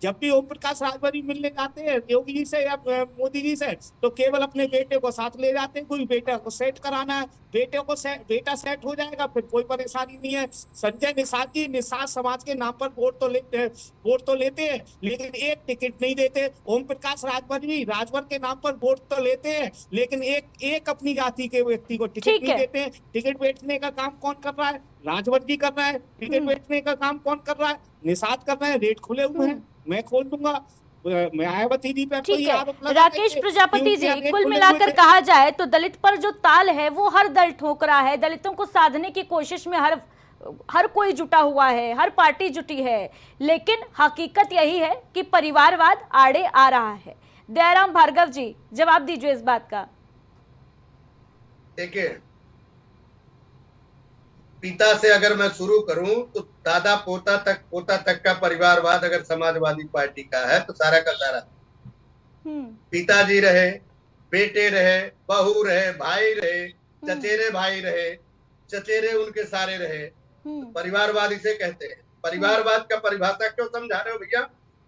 जब भी ओम प्रकाश राजभरी मिलने जाते हैं योगी जी से या मोदी जी से, तो केवल अपने बेटे को साथ ले जाते हैं। कोई बेटा को सेट कराना है, बेटा सेट हो जाएगा, फिर कोई परेशानी नहीं है। संजय निषाद जी निषाद समाज के नाम पर वोट तो लेते हैं, लेकिन एक टिकट नहीं देते। ओम प्रकाश राजभरी राजभर के नाम पर वोट तो लेते हैं, लेकिन एक अपनी जाति के व्यक्ति को टिकट नहीं देते हैं। टिकट बेचने का काम कौन कर रहा है? राजभर जी कर रहा है। टिकट बेचने का काम कौन कर रहा है? निषाद कर रहा है। रेट खुले हुए हैं, मैं खोल दूंगा। मायावती जी पे ठीक है राकेश प्रजापति जी, कुल मिलाकर कहा जाए तो दलित पर जो ताल है वो हर दल ठोक रहा है। दलितों को साधने की कोशिश में हर कोई जुटा हुआ है, हर पार्टी जुटी है, लेकिन हकीकत यही है कि परिवारवाद आड़े आ रहा है। दयाराम भार्गव जी जवाब दीजिए इस बात का। देखिए, पिता से अगर मैं शुरू करूं तो दादा पोता तक का परिवारवाद अगर समाजवादी पार्टी का है तो सारा का सारा पिताजी रहे, बेटे रहे, बहू रहे, भाई रहे, चचेरे भाई रहे, चचेरे उनके सारे रहे, तो परिवारवाद इसे कहते हैं। परिवारवाद का परिभाषा क्यों समझा रहे हो भैया?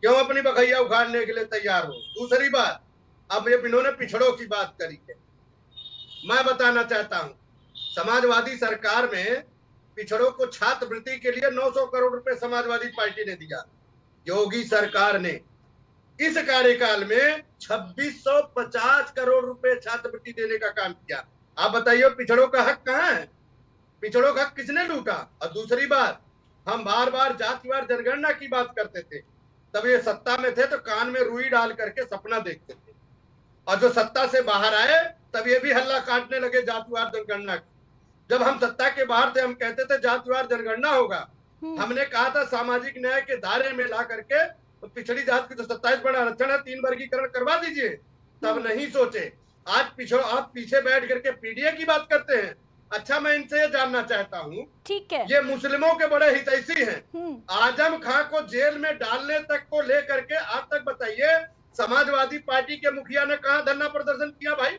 क्यों अपनी बखैया उखाड़ने के लिए तैयार हो? दूसरी बात, अब ये इन्होंने पिछड़ों की बात करी है, मैं बताना चाहता हूं, समाजवादी सरकार में पिछड़ों को छात्रवृत्ति के लिए 900 करोड़ रुपए समाजवादी पार्टी ने दिया। योगी सरकार ने इस कार्यकाल में 2650 करोड़ रुपए छात्रवृत्ति देने का काम किया। आप बताइए पिछड़ों का हक कहाँ है? पिछड़ों का हक किसने लूटा? और दूसरी बात, हम बार बार जातिवार जनगणना की बात करते थे, तब ये सत्ता में थे तो कान में रुई डाल करके सपना देखते थे, और जो सत्ता से बाहर आए तब ये भी हल्ला काटने लगे जातिवार जनगणना की। जब हम सत्ता के बाहर थे हम कहते थे जातिवार जनगणना होगा, हमने कहा था सामाजिक न्याय के दायरे में ला करके तो पिछड़ी जात की तो 27 बड़ा आरक्षण है, 3 वर्गीकरण करवा दीजिए। तब नहीं सोचे, आज आप पीछे बैठ करके पीडीए की बात करते हैं। अच्छा, मैं इनसे ये जानना चाहता हूँ, ठीक है, ये मुस्लिमों के बड़े हितैषी हैं, आजम खां को जेल में डालने तक को लेकर के आज तक बताइए समाजवादी पार्टी के मुखिया ने कहाँ धरना प्रदर्शन किया भाई,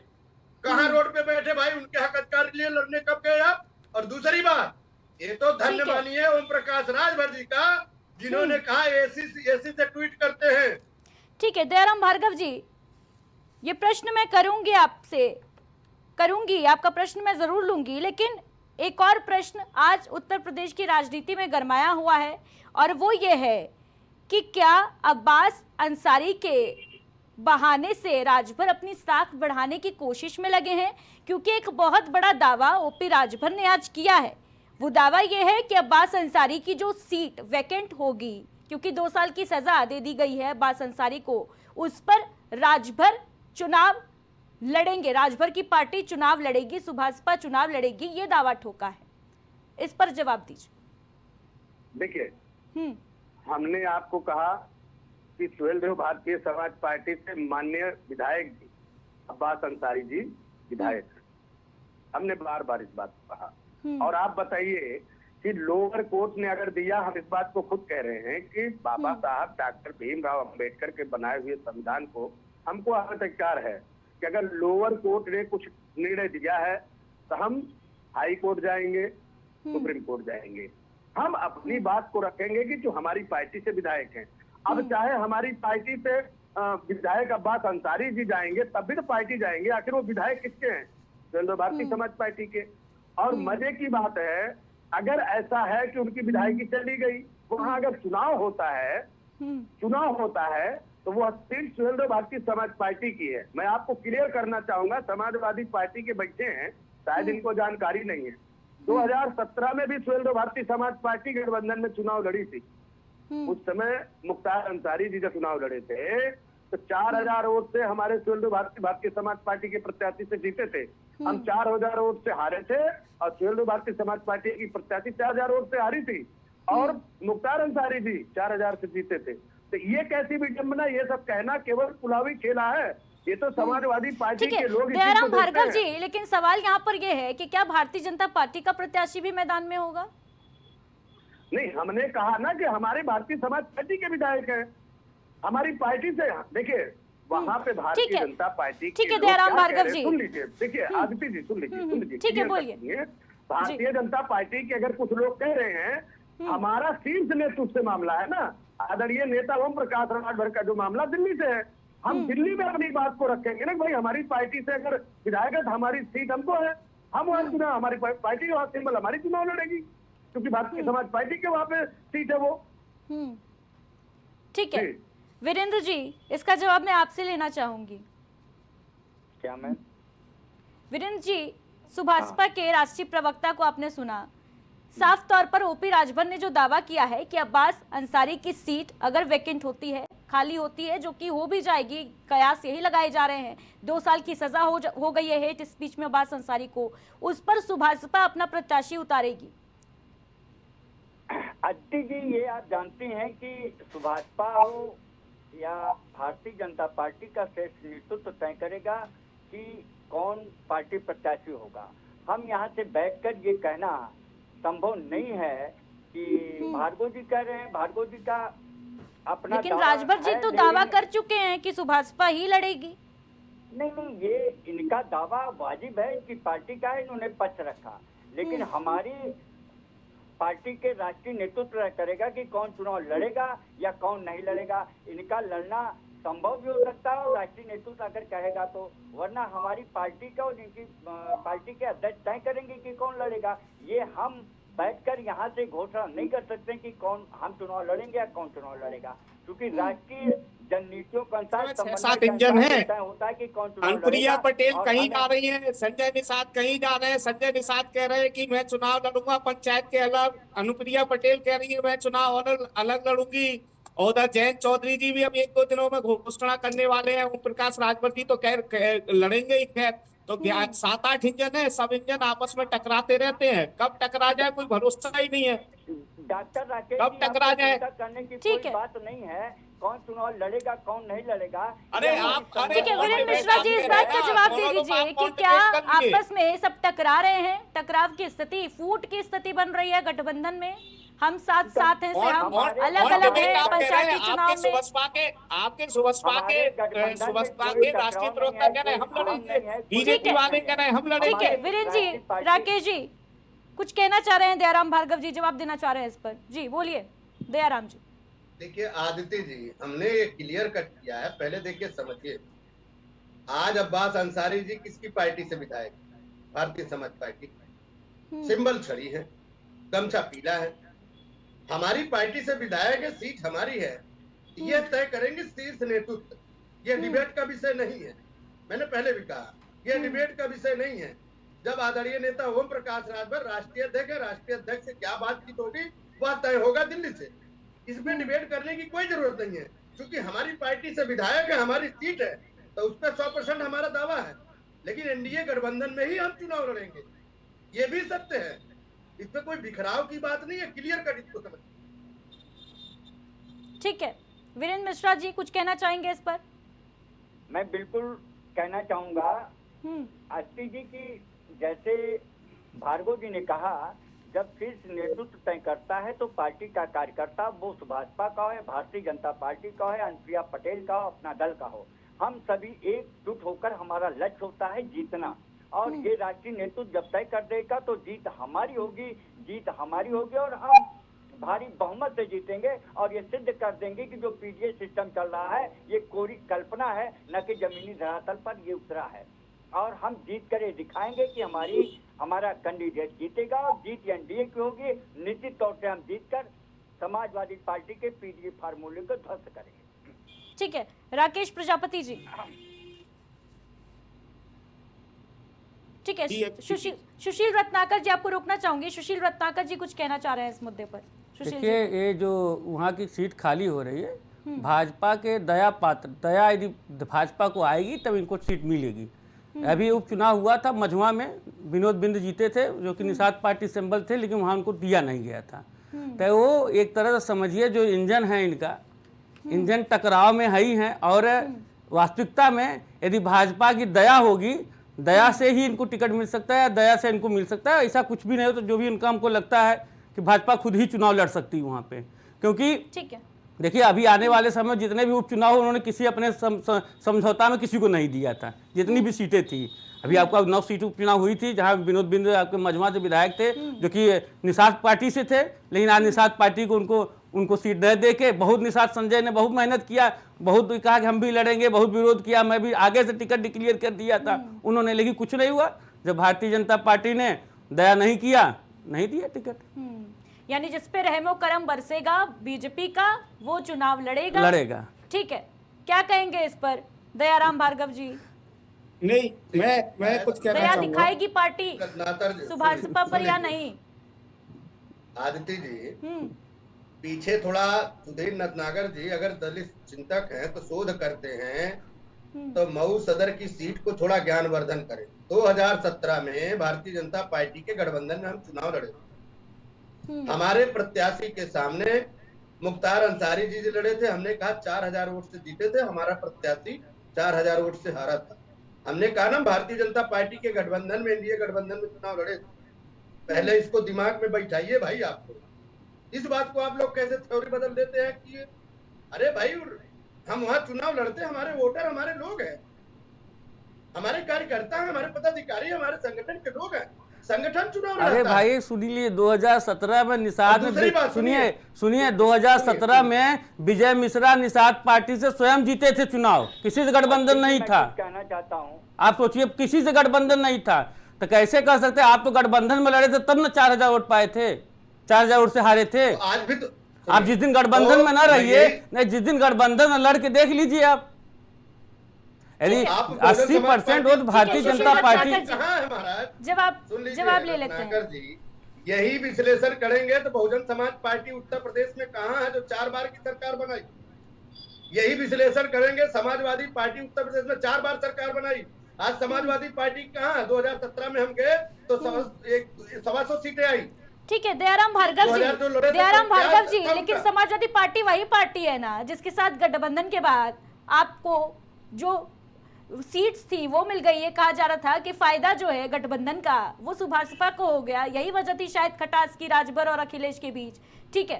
कहाँ रोड पे बैठे भाई, उनके हक अधिकार के लिए लड़ने कब गए आप? और दूसरी बात, ये तो धन्य मानिए ओम प्रकाश राजभर जी का, जिन्होंने कहा एसी से ट्वीट करते हैं। ठीक है दयाराम भार्गव जी, ये प्रश्न मैं करूंगी, आपका प्रश्न मैं जरूर लूंगी, लेकिन एक और प्रश्न आज उत्तर प्रदेश की राजनीति में गरमाया हुआ है और वो ये है कि क्या अब्बास अंसारी के बहाने से राजभर अपनी साख बढ़ाने की कोशिश में लगे हैं? क्योंकि एक बहुत बड़ा दावा ओपी राजभर ने आज किया है। वो दावा ये है कि अब्बास अंसारी की जो सीट वैकेंट होगी, क्योंकि 2 साल की सजा दे दी गई है अब्बास अंसारी को, उस पर राजभर चुनाव लड़ेंगे, राजभर की पार्टी चुनाव लड़ेगी, सुभाषपा चुनाव लड़ेगी, ये दावा ठोका है। इस पर जवाब दीजिए। देखिए, हमने आपको कहा कि सुहेल देव भारतीय समाज पार्टी से माननीय विधायक जी अब्बास अंसारी जी विधायक, हमने बार बार इस बात को कहा। और आप बताइए कि लोअर कोर्ट ने अगर दिया, हम इस बात को खुद कह रहे हैं कि बाबा साहब डॉक्टर भीमराव अंबेडकर के बनाए हुए संविधान को हमको अधिकार है कि अगर लोअर कोर्ट ने कुछ निर्णय दिया है तो हम हाई कोर्ट जाएंगे, सुप्रीम कोर्ट जाएंगे, हम अपनी बात को रखेंगे कि जो हमारी पार्टी से विधायक हैं। अब चाहे हमारी पार्टी से विधायक अब्बास अंसारी जी जाएंगे तब भी तो पार्टी जाएंगे, आखिर वो विधायक किसके हैं? सुहेल भारतीय समाज पार्टी के। और मजे की बात है, अगर ऐसा है कि उनकी विधायकी चली गई, वहां अगर चुनाव होता है तो वो सीट सुहेल देव भारतीय समाज पार्टी की है। मैं आपको क्लियर करना चाहूंगा, समाजवादी पार्टी के बच्चे हैं, शायद इनको जानकारी नहीं है, 2017 में भी सुहेल देव भारतीय समाज पार्टी गठबंधन में चुनाव लड़ी थी। उस समय मुख्तार अंसारी जी जब चुनाव लड़े थे तो 4000 वोट से हमारे सुहेल देव भारतीय समाज पार्टी के प्रत्याशी से जीते थे। हम 4000 वोट से हारे थे और सुहेल देव भारतीय समाज पार्टी की प्रत्याशी 4000 वोट से हारी थी और मुख्तार अंसारी जी 4000 से जीते थे। तो ये कैसी विडंबना, ये सब कहना केवल पुलावी खेला है। ये तो समाजवादी पार्टी के लोग। दयाराम भार्गव जी, लेकिन सवाल यहाँ पर ये है कि क्या भारतीय जनता पार्टी का प्रत्याशी भी मैदान में होगा? नहीं, हमने कहा ना कि हमारे भारतीय समाज पार्टी के विधायक हैं, हमारी पार्टी से। देखिए, वहाँ पे भारतीय जनता पार्टी ठीक है दयाराम भार्गव जी, सुन लीजिए, देखिए आदित्य जी सुन लीजिए, ठीक है बोलिए। भारतीय जनता पार्टी के अगर कुछ लोग कह रहे हैं, हमारा शीर्ष नेतृत्व से मामला है ना, आदरणीय नेता ओम प्रकाश राजभर का जो मामला दिल्ली से है, हम दिल्ली में अपनी बात को रखेंगे ना भाई, हमारी पार्टी से अगर विधायक है तो हमारी सीट हमको है, हम वहाँ चुनाव, हमारी पार्टी का सिंबल हमारी चुनाव लड़ेगी, क्योंकि भारतीय समाज पार्टी के वहाँ पे सीट है वो। ठीक है वीरेंद्र जी, इसका जवाब मैं आपसे लेना चाहूंगी। क्या मैम? वीरेंद्र जी, सुभाषपा के राष्ट्रीय प्रवक्ता को आपने सुना, साफ तौर पर ओपी राजभर ने जो दावा किया है कि अब्बास अंसारी की सीट अगर वैकेंट होती है, खाली होती है, जो कि हो भी जाएगी, कयास यही लगाए जा रहे हैं, 2 साल की सजा हो गई है हेट स्पीच में अब्बास अंसारी को, उस पर सुभाषपा अपना प्रत्याशी उतारेगी। अदिति जी, ये आप जानते हैं कि सुभाषपा हो या भारतीय जनता पार्टी का श्रेष्ठ नेतृत्व तय करेगा कि कौन पार्टी प्रत्याशी होगा। हम यहाँ से बैठकर ये कहना संभव नहीं है कि भार्गव जी कह रहे हैं, भार्गव जी का अपना, लेकिन राजभर जी तो दावा कर चुके हैं कि सुभाषपा ही लड़ेगी। नहीं, ये इनका दावा वाजिब है, इनकी पार्टी का है, इन्होंने पक्ष रखा, लेकिन हमारी पार्टी के राष्ट्रीय नेतृत्व करेगा कि कौन चुनाव लड़ेगा या कौन नहीं लड़ेगा। इनका लड़ना संभव भी हो सकता है और राष्ट्रीय नेतृत्व अगर कहेगा तो, वरना हमारी पार्टी का और इनकी पार्टी के अध्यक्ष तय करेंगे कि कौन लड़ेगा। ये हम बैठकर यहाँ से घोषणा नहीं कर सकते कि कौन हम चुनाव लड़ेंगे या कौन चुनाव लड़ेगा, क्योंकि राष्ट्रीय जननीतियों के अनुसार 7 इंजन है। होता है कि कौन चुनाव अनुप्रिया लड़ेगा। पटेल और कहीं जा रही है, संजय निषाद कहीं जा रहे हैं। संजय निषाद कह रहे हैं कि मैं चुनाव लड़ूंगा पंचायत के अलग, अनुप्रिया पटेल कह रही है मैं चुनाव अलग लड़ूंगी, और उधर जयंत चौधरी जी भी अब 1-2 दिनों में घोषणा करने वाले हैं। ओम प्रकाश राजभर जी तो लड़ेंगे ही खैर। तो 7-8 इंजन है, सब इंजन आपस में टकराते रहते हैं, कब टकरा जाए कोई भरोसा ही नहीं है। डॉक्टर राकेश कब जी, टकरा आपको जाए? चिंता करने की ठीक कोई है। बात नहीं है। कौन चुनाव लड़ेगा कौन नहीं लड़ेगा, अरे ये हमारी आप ठीक है संवेदना वीरेंद्र है। मिश्रा जी, इस बात का जवाब दे दोनों तो दीजिए आप कि कॉन्टेक्ट क्या कर लिए। आपस में सब टकरा रहे हैं, टकराव की स्थिति, फूट की स्थिति बन रही है गठबंधन में? हम साथ साथ हैं से हम अलग अलग डिबेट है आप कह रहे हैं, पंचायती चुनाव में। आपके सुबसपा हमारे गठबंधन में कोई के राष्ट्रीय टकराव प्रवक्ता नहीं कह रहे हैं है, हम कोई लड़ेंगे, नहीं है, ठीक बीजेपी है। वाले कह रहे हैं हम लड़ेंगे। ठीक है वीरेंद्र जी, राष्ट्रीय पार्टी- राकेश जी कुछ कहना चाह रहे हैं, दयाराम भार्गव जी जवाब देना चाह रहे हैं इस पर, जी बोलिए दयाराम जी। देखिए आदित्य जी, हमने ये क्लियर कट किया है, पहले देखिए समझिए। आज अब्बास अंसारी जी किसकी पार्टी से विधायक? भारतीय समाज पार्टी। सिंबल छड़ी है, गमछा पीला है। हमारी पार्टी से विधायक है, सीट हमारी है, ये तय करेंगे शीर्ष नेतृत्व। ये डिबेट का विषय नहीं है, मैंने पहले भी कहा यह डिबेट का विषय नहीं है। जब आदरणीय नेता ओम प्रकाश राजभर राष्ट्रीय अध्यक्ष है, राष्ट्रीय अध्यक्ष से क्या बातचीत होगी वह तय होगा दिल्ली से। इसमें डिबेट करने की कोई जरूरत नहीं है, क्योंकि हमारी पार्टी से विधायक है, हमारी सीट है, तो उस पर 100% हमारा दावा है। लेकिन एनडीए गठबंधन में ही हम चुनाव लड़ेंगे, ये भी सत्य है। इसमें कोई बिखराव की बात नहीं है, क्लियर कट इसको समझ। ठीक है वीरेंद्र मिश्रा जी कुछ कहना चाहेंगे इस पर? मैं बिल्कुल कहना चाहूंगा आरती जी की, जैसे भार्गव जी ने कहा, जब शीर्ष नेतृत्व तय करता है तो पार्टी का कार्यकर्ता, वो भाजपा का हो, भारतीय जनता पार्टी का हो, अनुप्रिया पटेल का हो, अपना दल का हो, हम सभी एकजुट होकर, हमारा लक्ष्य होता है जीतना। और ये राष्ट्रीय नेतृत्व जब तय कर देगा तो जीत हमारी होगी और हम भारी बहुमत से जीतेंगे और ये सिद्ध कर देंगे कि जो पीडीए सिस्टम चल रहा है ये कोरी कल्पना है, न कि जमीनी धरातल पर ये उतरा है। और हम जीत कर ये दिखाएंगे कि हमारा कैंडिडेट जीतेगा और जीत एनडीए की होगी। निश्चित तौर से हम जीतकर समाजवादी पार्टी के पीडीए फार्मूले को ध्वस्त करेंगे। ठीक है राकेश प्रजापति जी। ठीक है सुशील रत्नाकर जी, आपको रोकना चाहूंगी। सुशील रत्नाकर जी कुछ कहना चाह रहे हैं इस मुद्दे पर। देखिए ये जो वहाँ की सीट खाली हो रही है, भाजपा के दया यदि भाजपा को आएगी तब इनको सीट मिलेगी। अभी उपचुनाव हुआ था मझुआ में, विनोद बिंद जीते थे जो कि निषाद पार्टी सिंबल थे, लेकिन वहाँ उनको दिया नहीं गया था। तो वो एक तरह से समझिए जो इंजन है इनका, इंजन टकराव में है ही है। और वास्तविकता में यदि भाजपा की दया होगी, दया से ही इनको टिकट मिल सकता है, दया से इनको मिल सकता है। ऐसा कुछ भी नहीं हो तो जो भी इनका हमको लगता है कि भाजपा खुद ही चुनाव लड़ सकती है वहाँ पे, क्योंकि ठीक है देखिए अभी आने वाले समय जितने भी उपचुनाव उन्होंने किसी अपने समझौता में किसी को नहीं दिया था। जितनी भी सीटें थी, अभी आपका 9 सीट उपचुनाव हुई थी जहां विनोद बिंद आपके मझुआ से विधायक थे जो कि निषाद पार्टी से थे, लेकिन आज निषाद पार्टी को उनको सीट दे के बहुत निषाद संजय ने बहुत मेहनत किया, बहुत कहा कि हम भी लड़ेंगे, बहुत विरोध किया, मैं भी आगे से टिकट डिक्लेयर कर दिया था उन्होंने, लेकिन कुछ नहीं हुआ। जब भारतीय जनता पार्टी ने दया नहीं किया, नहीं दिया टिकट। यानी जिस पे रहमो करम बरसेगा बीजेपी का वो चुनाव लड़ेगा। ठीक है, क्या कहेंगे इस पर दयाराम भार्गव जी? नहीं, मैं कुछ कहना दया चाहूंगा। दिखाएगी पार्टी सुभाषपा पर या नहीं? आदित्य जी पीछे थोड़ा सुधीर नतनागर जी अगर दलित चिंतक हैं तो शोध करते हैं तो मऊ सदर की सीट को थोड़ा ज्ञानवर्धन करें। 2017 में भारतीय जनता पार्टी के गठबंधन में हम चुनाव लड़े, हमारे प्रत्याशी के सामने मुख्तार अंसारी जी लड़े थे। हमने कहा 4000 वोट से जीते थे, हमारा प्रत्याशी 4000 वोट से हारा था। हमने कहा ना भारतीय जनता पार्टी के गठबंधन में, एनडीए गठबंधन में चुनाव लड़े। पहले इसको दिमाग में बैठाइए भाई। आपको इस बात को आप लोग कैसे थ्योरी बदल देते हैं कि अरे भाई हम वहां चुनाव लड़ते, हमारे वोटर हमारे लोग हैं, हमारे कार्यकर्ता हैं, हमारे पदाधिकारी, हमारे संगठन के लोग हैं, संगठन चुनाव लड़ता है। अरे भाई सुनिए 2017 में निषाद में सुनिए 2017 में विजय मिश्रा निषाद पार्टी से स्वयं जीते थे चुनाव, किसी से गठबंधन नहीं था। कहना चाहता हूँ, आप सोचिए किसी से गठबंधन नहीं था, तो कैसे कह सकते? आप तो गठबंधन में लड़े थे तब ना 4000 वोट पाए थे, 4000 वोट से हारे थे। आज भी तो आप जिस दिन गठबंधन में ना रहिए, नहीं जिस दिन गठबंधन में लड़ के देख लीजिए आप, यदि 80% वोट भारतीय जनता पार्टी। कहाँ है महाराज? जवाब ले लेते हैं जी। यही विश्लेषण करेंगे तो बहुजन समाज पार्टी उत्तर प्रदेश में कहाँ है जो 4 बार की सरकार बनाई? यही विश्लेषण करेंगे समाजवादी पार्टी उत्तर प्रदेश में 4 बार सरकार बनाई। आज समाजवादी पार्टी कहाँ 2017 में हम गए तो 125 सीटें आई। ठीक है दयाराम भार्गव 2000 जो लड़े जी, थे, दयाराम तो क्या भार्गव जी, था लेकिन उनका? समाजवादी पार्टी वही पार्टी है ना जिसके साथ गठबंधन के बाद आपको जो सीट्स थी वो मिल गई है। कहा जा रहा था कि फायदा जो है गठबंधन का वो सुभाषपा को हो गया, यही वजह थी शायद खटास की राजभर और अखिलेश के बीच। ठीक है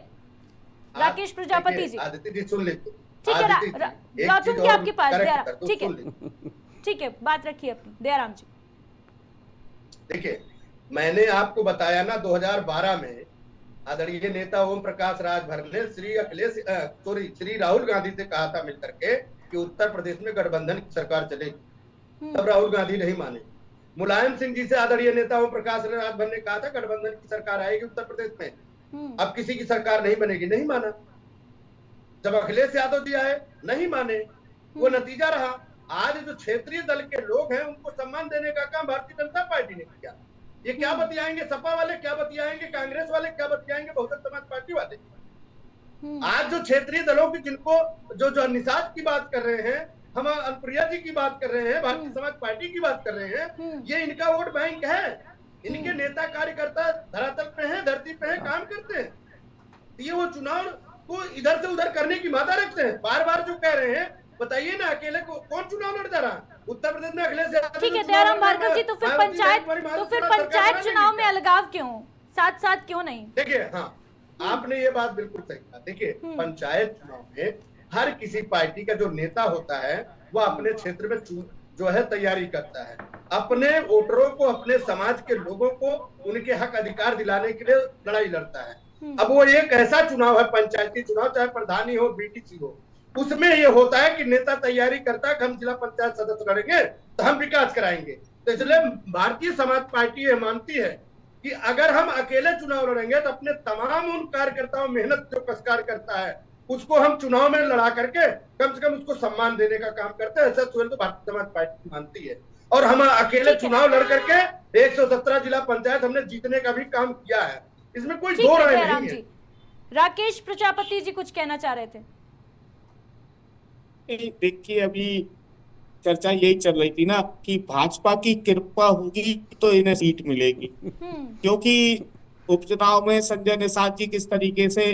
राकेश प्रजापति जी, आदित्य जी सुन लेते, ठीक है गौतम जी आपके पास दयाराम, ठीक है है। ठीक है बात रखिए अपनी दयाराम जी। देखिए मैंने आपको बताया ना 2012 में आदरणीय नेता ओम प्रकाश राजभर ने श्री राहुल गांधी से कहा था मिलकर के कि उत्तर प्रदेश में गठबंधन की सरकार चलेगी। तब राहुल गांधी नहीं माने। मुलायम सिंह जी से आदरणीय नेता ओम प्रकाश राजभर ने कहा था गठबंधन की सरकार आएगी उत्तर प्रदेश में, अब किसी की सरकार नहीं बनेगी, नहीं माना। जब अखिलेश यादव जी आए नहीं माने, वो नतीजा रहा। आज जो क्षेत्रीय दल के लोग हैं उनको सम्मान देने का काम भारतीय जनता पार्टी ने किया। ये क्या बतियाएंगे सपा वाले, क्या बतियाएंगे कांग्रेस वाले, क्या बतियाएंगे बहुजन समाज पार्टी वाले। आज जो क्षेत्रीय दलों की जिनको जो निषाद की बात कर रहे हैं, हम अनुप्रिया जी की बात कर रहे हैं, भारतीय समाज पार्टी की बात कर रहे हैं, ये इनका वोट बैंक है। इनके नेता कार्यकर्ता धरातल पे हैं, धरती पे हैं, काम करते हैं। ये वो चुनाव को इधर से उधर करने की मादा रखते हैं। बार बार जो कह रहे हैं, बताइए ना अकेले को कौन चुनाव लड़ जा रहा है उत्तर प्रदेश में अखिलेश यादव। ठीक है दयाराम भार्गव जी, तो फिर पंचायत चुनाव में अलगाव क्यों, साथ साथ क्यों नहीं? देखिए हाँ आपने ये बात बिल्कुल सही कहा। देखिए पंचायत चुनाव में हर किसी पार्टी का जो नेता होता है वो अपने क्षेत्र में जो है तैयारी करता है, अपने वोटरों को, अपने समाज के लोगों को उनके हक अधिकार दिलाने के लिए लड़ाई लड़ता है। अब वो एक ऐसा चुनाव है पंचायती चुनाव, चाहे प्रधानी हो बीटीसी हो, उसमें ये होता है कि नेता तैयारी करता है कि हम जिला पंचायत सदस्य लड़ेंगे तो हम विकास कराएंगे। तो इसलिए भारतीय समाज पार्टी ये मानती है कि अगर हम अकेले चुनाव लड़ेंगे तो अपने तमाम उन कार्यकर्ताओं मेहनत जो कसकार करता है उसको हम चुनाव में लड़ा करके कम से कम उसको सम्मान देने का काम करते हैं। ऐसा तो भारतीय समाज पार्टी मानती है। और हम अकेले चुनाव लड़ करके 117 जिला पंचायत हमने जीतने का भी काम किया है, इसमें कोई दो राय नहीं है। राकेश प्रजापति जी कुछ कहना चाह रहे थे। देखिए अभी चर्चा यही चल रही थी ना कि भाजपा की कृपा होगी तो इन्हें सीट मिलेगी, क्योंकि उपचुनाव में संजय निषाद जी किस तरीके से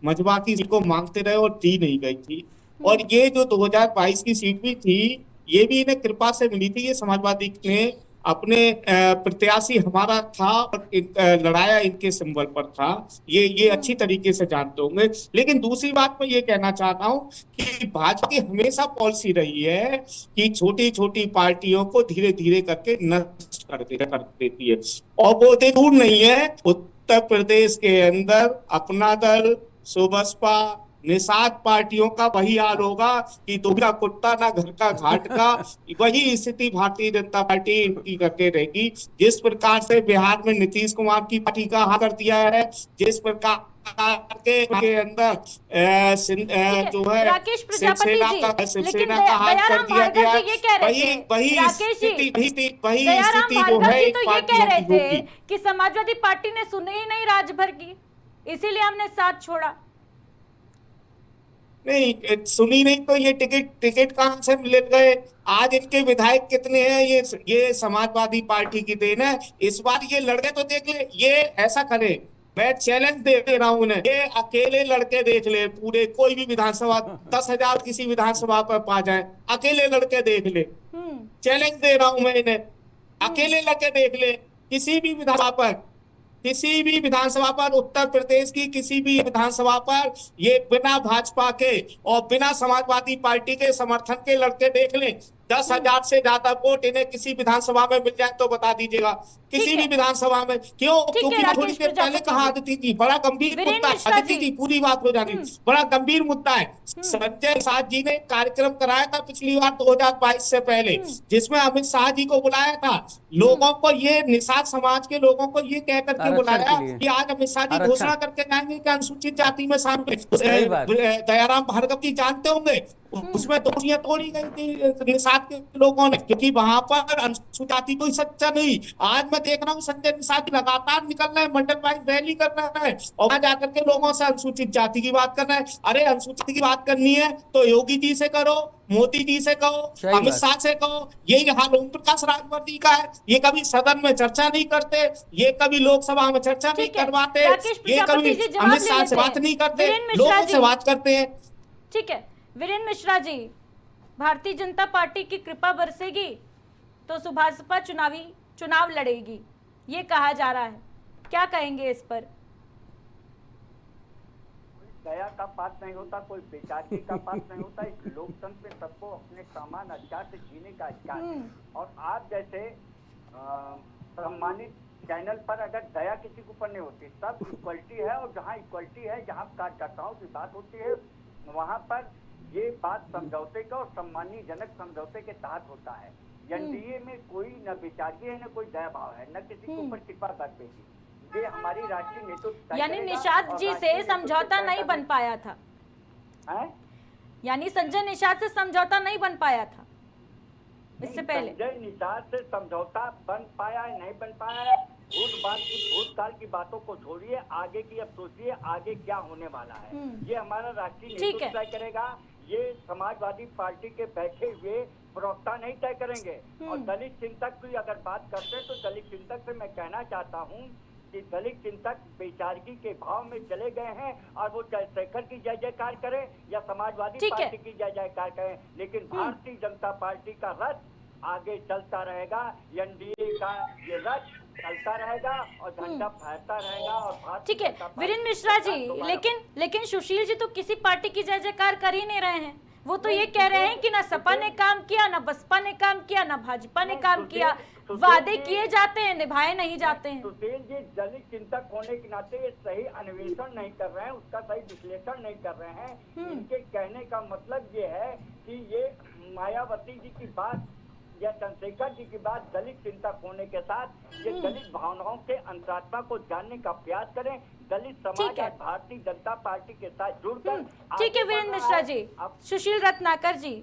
मजबा की सीट को मांगते रहे और दी नहीं गई थी। और ये जो 2022 की सीट भी थी ये भी इन्हें कृपा से मिली थी। ये समाजवादी ने अपने प्रत्याशी हमारा था और लड़ाया इनके सिंबल पर था, ये अच्छी तरीके से जानते होंगे। लेकिन दूसरी बात मैं ये कहना चाहता हूँ कि भाजपा की हमेशा पॉलिसी रही है कि छोटी छोटी पार्टियों को धीरे धीरे करके नष्ट कर देती है। और वो दूर नहीं है, उत्तर प्रदेश के अंदर अपना दल, सुबसपा, निषाद पार्टियों का वही हाल होगा कि दुबला कुत्ता ना घर का घाट का। वही स्थिति भारतीय जनता पार्टी इनकी करके रहेगी। जिस प्रकार से बिहार में नीतीश कुमार की पार्टी का हाल कर दिया है, जिस प्रकार के अंदर जो है शिवसेना का हाल कर दिया गया, वही स्थिति जो है पार्टियों की होगी। कि समाजवादी पार्टी ने सुनी ही नहीं राजभर की, इसीलिए हमने साथ छोड़ा। नहीं सुनी नहीं तो ये टिकट कहां से मिल गए? आज इनके विधायक कितने हैं? ये समाजवादी पार्टी की देन है। इस बार ये लड़के तो देख ले, ये ऐसा करे, मैं चैलेंज दे रहा हूं उन्हें, ये अकेले लड़के देख ले, पूरे कोई भी विधानसभा 10,000 किसी विधानसभा पर पा जाए, अकेले लड़के देख ले। चैलेंज दे रहा हूं मैं इन्हें, अकेले लड़के देख ले किसी भी विधानसभा पर, उत्तर प्रदेश की किसी भी विधानसभा पर, ये बिना भाजपा के और बिना समाजवादी पार्टी के समर्थन के लड़के देख ले। 10,000 से ज्यादा वोट इन्हें किसी विधानसभा में मिल जाए तो बता दीजिएगा, किसी भी विधानसभा में। क्यों? क्योंकि थोड़ी देर पहले कहा आदित्य जी, बड़ा गंभीर मुद्दा है। आदित्य जी पूरी बात हो जानी, बड़ा गंभीर मुद्दा है। संजय निषाद जी ने कार्यक्रम कराया था पिछली बार 2022 से पहले, जिसमें अमित शाह जी को बुलाया था। लोगों को ये निषाद समाज के लोगों को ये कह करके बुलाया कि आज अमित शाह जी घोषणा करके जाएंगे कि अनुसूचित जाति में शामिल। दयाराम भार्गव जी जानते होंगे उसमें दोषियां तोड़ी गई थी निषाद के लोगों ने, क्योंकि वहां पर अनुसूचित जाति कोई सच्चा नहीं। आज मैं देख रहा हूँ संजय निषाद लगातार निकल रहे हैं, मंडल वाइज रैली कर रहे हैं और वहां जाकर के लोगों से अनुसूचित जाति की बात कर रहे हैं। अरे अनुसूचित की बात करनी है तो योगी जी से करो, मोदी जी से कहो, सही अमित बात। शाह से कहो। यही हाल ओम प्रकाश राजभर का है, ये कभी सदन में चर्चा नहीं करते, ये कभी लोकसभा में चर्चा नहीं ठीक है, करवाते, राकेश ये प्रजापति कभी जी जवाब अमित ले शाह लेते से बात हैं। नहीं करते, वीरेंद्र मिश्रा लोगों जी, से बात करते हैं। ठीक है वीरेंद्र मिश्रा जी, भारतीय जनता पार्टी की कृपा बरसेगी तो सुभाषपा चुनाव लड़ेगी, ये कहा जा रहा है, क्या कहेंगे इस पर? दया का पात्र नहीं होता, कोई बेचारी का पात्र नहीं होता। इस लोकतंत्र में सबको अपने समान अधिकार से जीने का अधिकार है। और आप जैसे सम्मानित चैनल पर अगर दया किसी के ऊपर नहीं होती, सब इक्वलिटी है, और जहाँ इक्वलिटी है, जहाँ कार्यकर्ताओं की बात होती है, वहाँ पर ये बात समझौते का और सम्मानजनक समझौते के तहत होता है। एनडीए में कोई न बेचारी है, न कोई दया भाव है, न किसी के ऊपर कृपा बरसेगी। ये हमारी राष्ट्रीय नेतृत्व, यानी निषाद जी से समझौता नहीं बन पाया था, यानी संजय निषाद से समझौता नहीं बन पाया था इससे पहले। संजय निषाद से समझौता बन पाया है, नहीं बन पाया है, भूतकाल की बातों को छोड़िए, आगे की अब सोचिए आगे क्या होने वाला है। ये हमारा राष्ट्रीय नेतृत्व तय करेगा, ये समाजवादी पार्टी के बैठे हुए प्रवक्ता नहीं तय करेंगे। और दलित चिंतक की अगर बात करते हैं तो दलित चिंतक से मैं कहना चाहता हूँ कि दलित चिंतक बेचारगी के भाव में चले गए हैं, और वो चंद्रशेखर की जय जयकार करें या समाजवादी पार्टी की जय जयकार करें, लेकिन भारतीय जनता पार्टी का रथ आगे चलता रहेगा, एनडीए का ये रथ चलता रहेगा और झंडा फहरता रहेगा। और ठीक है वीरेंद्र मिश्रा जी, लेकिन सुशील जी तो किसी पार्टी की जय जयकार कर ही नहीं रहे हैं। वो तो ये कह रहे हैं कि ना सपा ने काम किया, ना बसपा ने काम किया, ना भाजपा ने काम किया, वादे किए जाते हैं, निभाए नहीं जाते हैं। सुशील जी दलित चिंतक होने के नाते ये सही अन्वेषण नहीं कर रहे हैं, उसका सही विश्लेषण नहीं कर रहे हैं। इनके कहने का मतलब ये है कि ये मायावती जी की बात या चंद्रशेखर जी की बात दलित चिंतक होने के साथ ये दलित भावनाओं के अंतरात्मा को जानने का प्रयास करें, दलित समाज और भारतीय जनता पार्टी के साथ जुड़कर। ठीक है वीरेंद्र मिश्रा जी, सुशील रत्नाकर जी,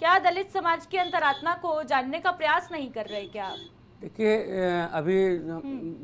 क्या दलित समाज की अंतरात्मा को जानने का प्रयास नहीं कर रहे क्या आप? देखिए अभी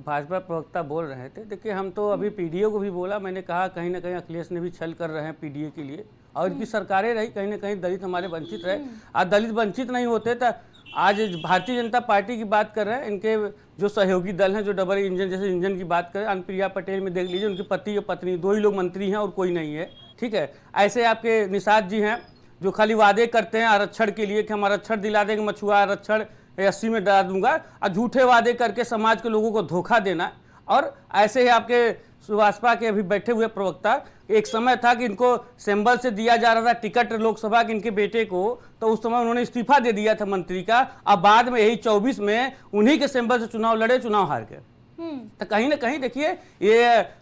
भाजपा प्रवक्ता बोल रहे थे, देखिए हम तो अभी पीडीए को भी बोला, मैंने कहा कहीं ना कहीं अखिलेश ने भी छल कर रहे हैं पीडीए के लिए, और इनकी सरकारें रही कहीं ना कहीं दलित हमारे वंचित रहे। आज दलित वंचित नहीं होते तो आज भारतीय जनता पार्टी की बात कर रहे हैं, इनके जो सहयोगी दल हैं, जो डबल इंजन जैसे इंजन की बात करें, अनुप्रिया पटेल में देख लीजिए, उनके पति और पत्नी 2 ही लोग मंत्री हैं और कोई नहीं है। ठीक है, ऐसे आपके निषाद जी हैं जो खाली वादे करते हैं आरक्षण के लिए कि हम आरक्षण दिला देंगे, मछुआ आरक्षण 80 में डाल दूंगा, और झूठे वादे करके समाज के लोगों को धोखा देना। और ऐसे ही आपके सुभाषपा के अभी बैठे हुए प्रवक्ता, एक समय था कि इनको सिंबल से दिया जा रहा था टिकट लोकसभा के इनके बेटे को, तो उस समय उन्होंने इस्तीफा दे दिया था मंत्री का, अब बाद में यही 24 में उन्हीं के सिंबल से चुनाव लड़े, चुनाव हार गए। तो कहीं ना कहीं देखिए ये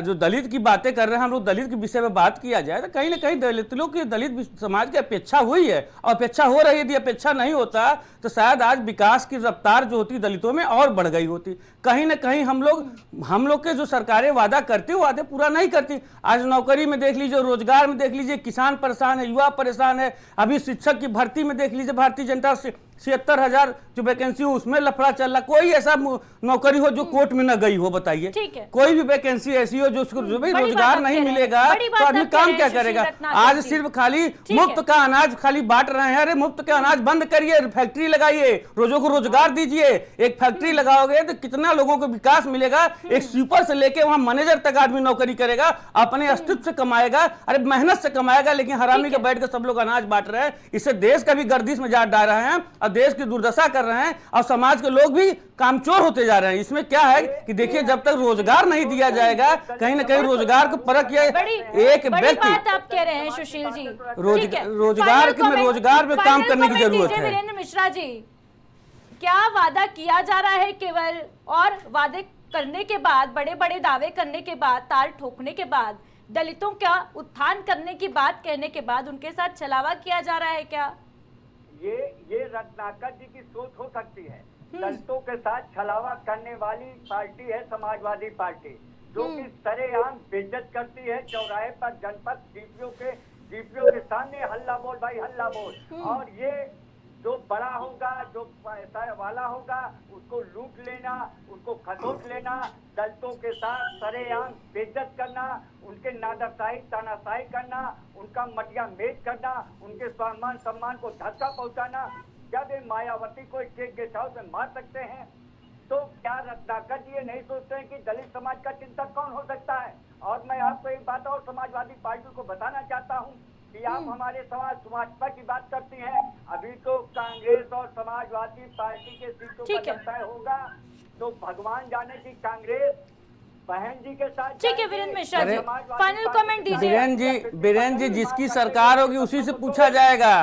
जो दलित की बातें कर रहे हैं हम लोग, दलित के विषय में बात किया जाए तो कहीं ना कहीं दलित लोग की, दलित समाज की अपेक्षा हुई है और अपेक्षा हो रही है। यदि अपेक्षा नहीं होता तो शायद आज विकास की रफ्तार जो होती दलितों में और बढ़ गई होती। कहीं ना कहीं हम लोग के जो सरकारें वादा करती वो वादे पूरा नहीं करती। आज नौकरी में देख लीजिए, रोजगार में देख लीजिए, किसान परेशान है, युवा परेशान है। अभी शिक्षक की भर्ती में देख लीजिए, भारतीय जनता 76,000 जो वैकेंसी हो उसमें लफड़ा चल रहा। कोई ऐसा नौकरी हो जो कोर्ट में न गई हो, बताइए। कोई भी वैकेंसी ऐसी हो जो उसको रोजगार नहीं मिलेगा तो आदमी काम क्या करेगा। आज सिर्फ खाली मुफ्त का अनाज खाली बांट रहे हैं। अरे मुफ्त के अनाज बंद करिए, फैक्ट्री लगाइए, रोजों को रोजगार दीजिए। एक फैक्ट्री लगाओगे तो कितना लोगों को विकास मिलेगा। एक स्वीपर से लेके वहां मैनेजर तक आदमी नौकरी करेगा, अपने अस्तित्व से कमाएगा, अरे मेहनत से कमाएगा। लेकिन हरामी के बैठ कर सब लोग अनाज बांट रहे हैं। इससे देश का भी गर्दिश में जा डाल रहे हैं और देश की दुर्दशा कर रहे हैं और समाज के लोग भी कामचोर होते जा रहे हैं। इसमें क्या है कि देखिए जब तक रोजगार नहीं दिया जाएगा, कहीं ना कहीं रोजगार को परख किया एक व्यक्ति। आप कह रहे हैं सुशील जी, रोजगार में काम करने की जरूरत है। वीरेंद्र मिश्रा जी, क्या वादा किया जा रहा है केवल, और वादे करने के बाद, बड़े बड़े दावे करने के बाद, ताल ठोकने के बाद, दलितों का उत्थान करने की बात कहने के बाद उनके साथ छलावा किया जा रहा है क्या? ये रत्नाकर जी की सोच हो सकती है। दलितों के साथ छलावा करने वाली पार्टी है समाजवादी पार्टी, जो कि सरेआम बेइज्जत करती है। चौराहे पर जनपद डीपीओ के जीपीओ के सामने हल्ला बोल भाई हल्ला बोल। और ये जो बड़ा होगा, जो पैसा वाला होगा, उसको लूट लेना, उसको खसोट लेना, दलितों के साथ सरेआम बेइज्जत करना, उनके नादाशाही तानाशाही करना, उनका मटिया मेज करना, उनके सम्मान सम्मान को धक्का पहुंचाना। जब ये मायावती को एक गेस्ट हाउस में मार सकते हैं, तो क्या रत्नाकर जी ये नहीं सोचते हैं कि दलित समाज का चिंतक कौन हो सकता है? और मैं आपको एक बात और समाजवादी पार्टी को बताना चाहता हूँ कि आप हमारे समाजपा की बात करती हैं, अभी तो कांग्रेस और समाजवादी पार्टी के सीटों ठीक का है। तय होगा, तो भगवान जाने की कांग्रेस बहन जी के साथ ठीक है जाएंगे, Virendra Mishra ji, Samajwadi final party comment के साथ दीजिए। बीरेन जी जिसकी सरकार होगी उसी से पूछा जाएगा।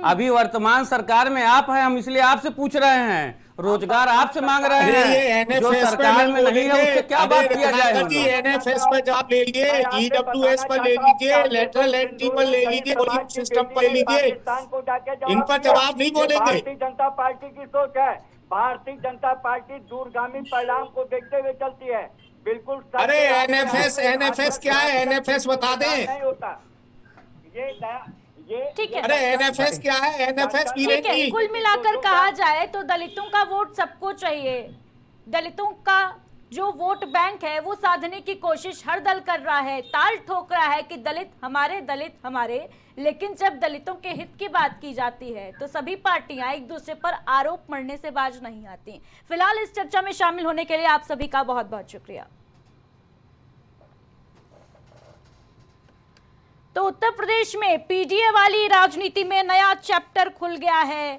अभी वर्तमान सरकार में आप हैं, हम इसलिए आपसे पूछ रहे हैं। रोजगार आपसे मांग रहे अरे ये हैं, जो एनएफएस पे सरकार में नहीं है उससे क्या बात किया जाए हम जी? लोग? एनएफएस पर जॉब ले लीजिए, ईडब्ल्यूएस पर ले लीजिए, लेटरल एंट्री पर ले लीजिए, वॉल्यूम सिस्टम पर ले लीजिए। पाकिस्तान को जाके इन पर जवाब नहीं ये बोलेंगे। भारतीय जनता पार्टी की सोच है। भारतीय जनता पार्टी दूरगामी परिणाम को देखते हुए चलती है। बिल्कुल सत्य अरे रास्ते एनएफएस आगे एनएफएस क्या है? एनएफएस बता दें। नहीं होता ये नया ये ठीक है। अरे एनएफएस क्या है? एनएफएस बीरेन ठीक है, जी, कुल मिलाकर कहा जाए तो दलितों का वोट सबको चाहिए। दलितों का जो वोट बैंक है वो साधने की कोशिश हर दल कर रहा है, ताल ठोक रहा है कि दलित हमारे, लेकिन जब दलितों के हित की बात की जाती है तो सभी पार्टियां एक दूसरे पर आरोप मढ़ने से बाज नहीं आती। फिलहाल इस चर्चा में शामिल होने के लिए आप सभी का बहुत बहुत शुक्रिया। तो उत्तर प्रदेश में पीडीए वाली राजनीति में नया चैप्टर खुल गया है।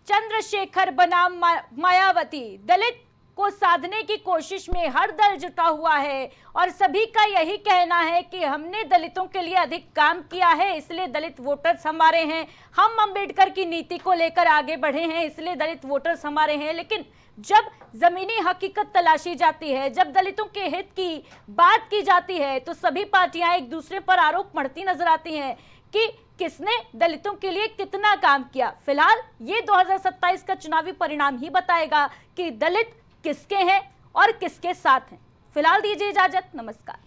चंद्रशेखर बनाम मायावती, दलित को साधने की कोशिश में हर दल जुटा हुआ है और सभी का यही कहना है कि हमने दलितों के लिए अधिक काम किया है, इसलिए दलित वोटर्स हमारे हैं। हम अंबेडकर की नीति को लेकर आगे बढ़े हैं, इसलिए दलित वोटर्स हमारे हैं। लेकिन जब जमीनी हकीकत तलाशी जाती है, जब दलितों के हित की बात की जाती है, तो सभी पार्टियां एक दूसरे पर आरोप मढ़ती नजर आती हैं कि किसने दलितों के लिए कितना काम किया। फिलहाल ये 2027 का चुनावी परिणाम ही बताएगा कि दलित किसके हैं और किसके साथ हैं। फिलहाल दीजिए इजाजत, नमस्कार।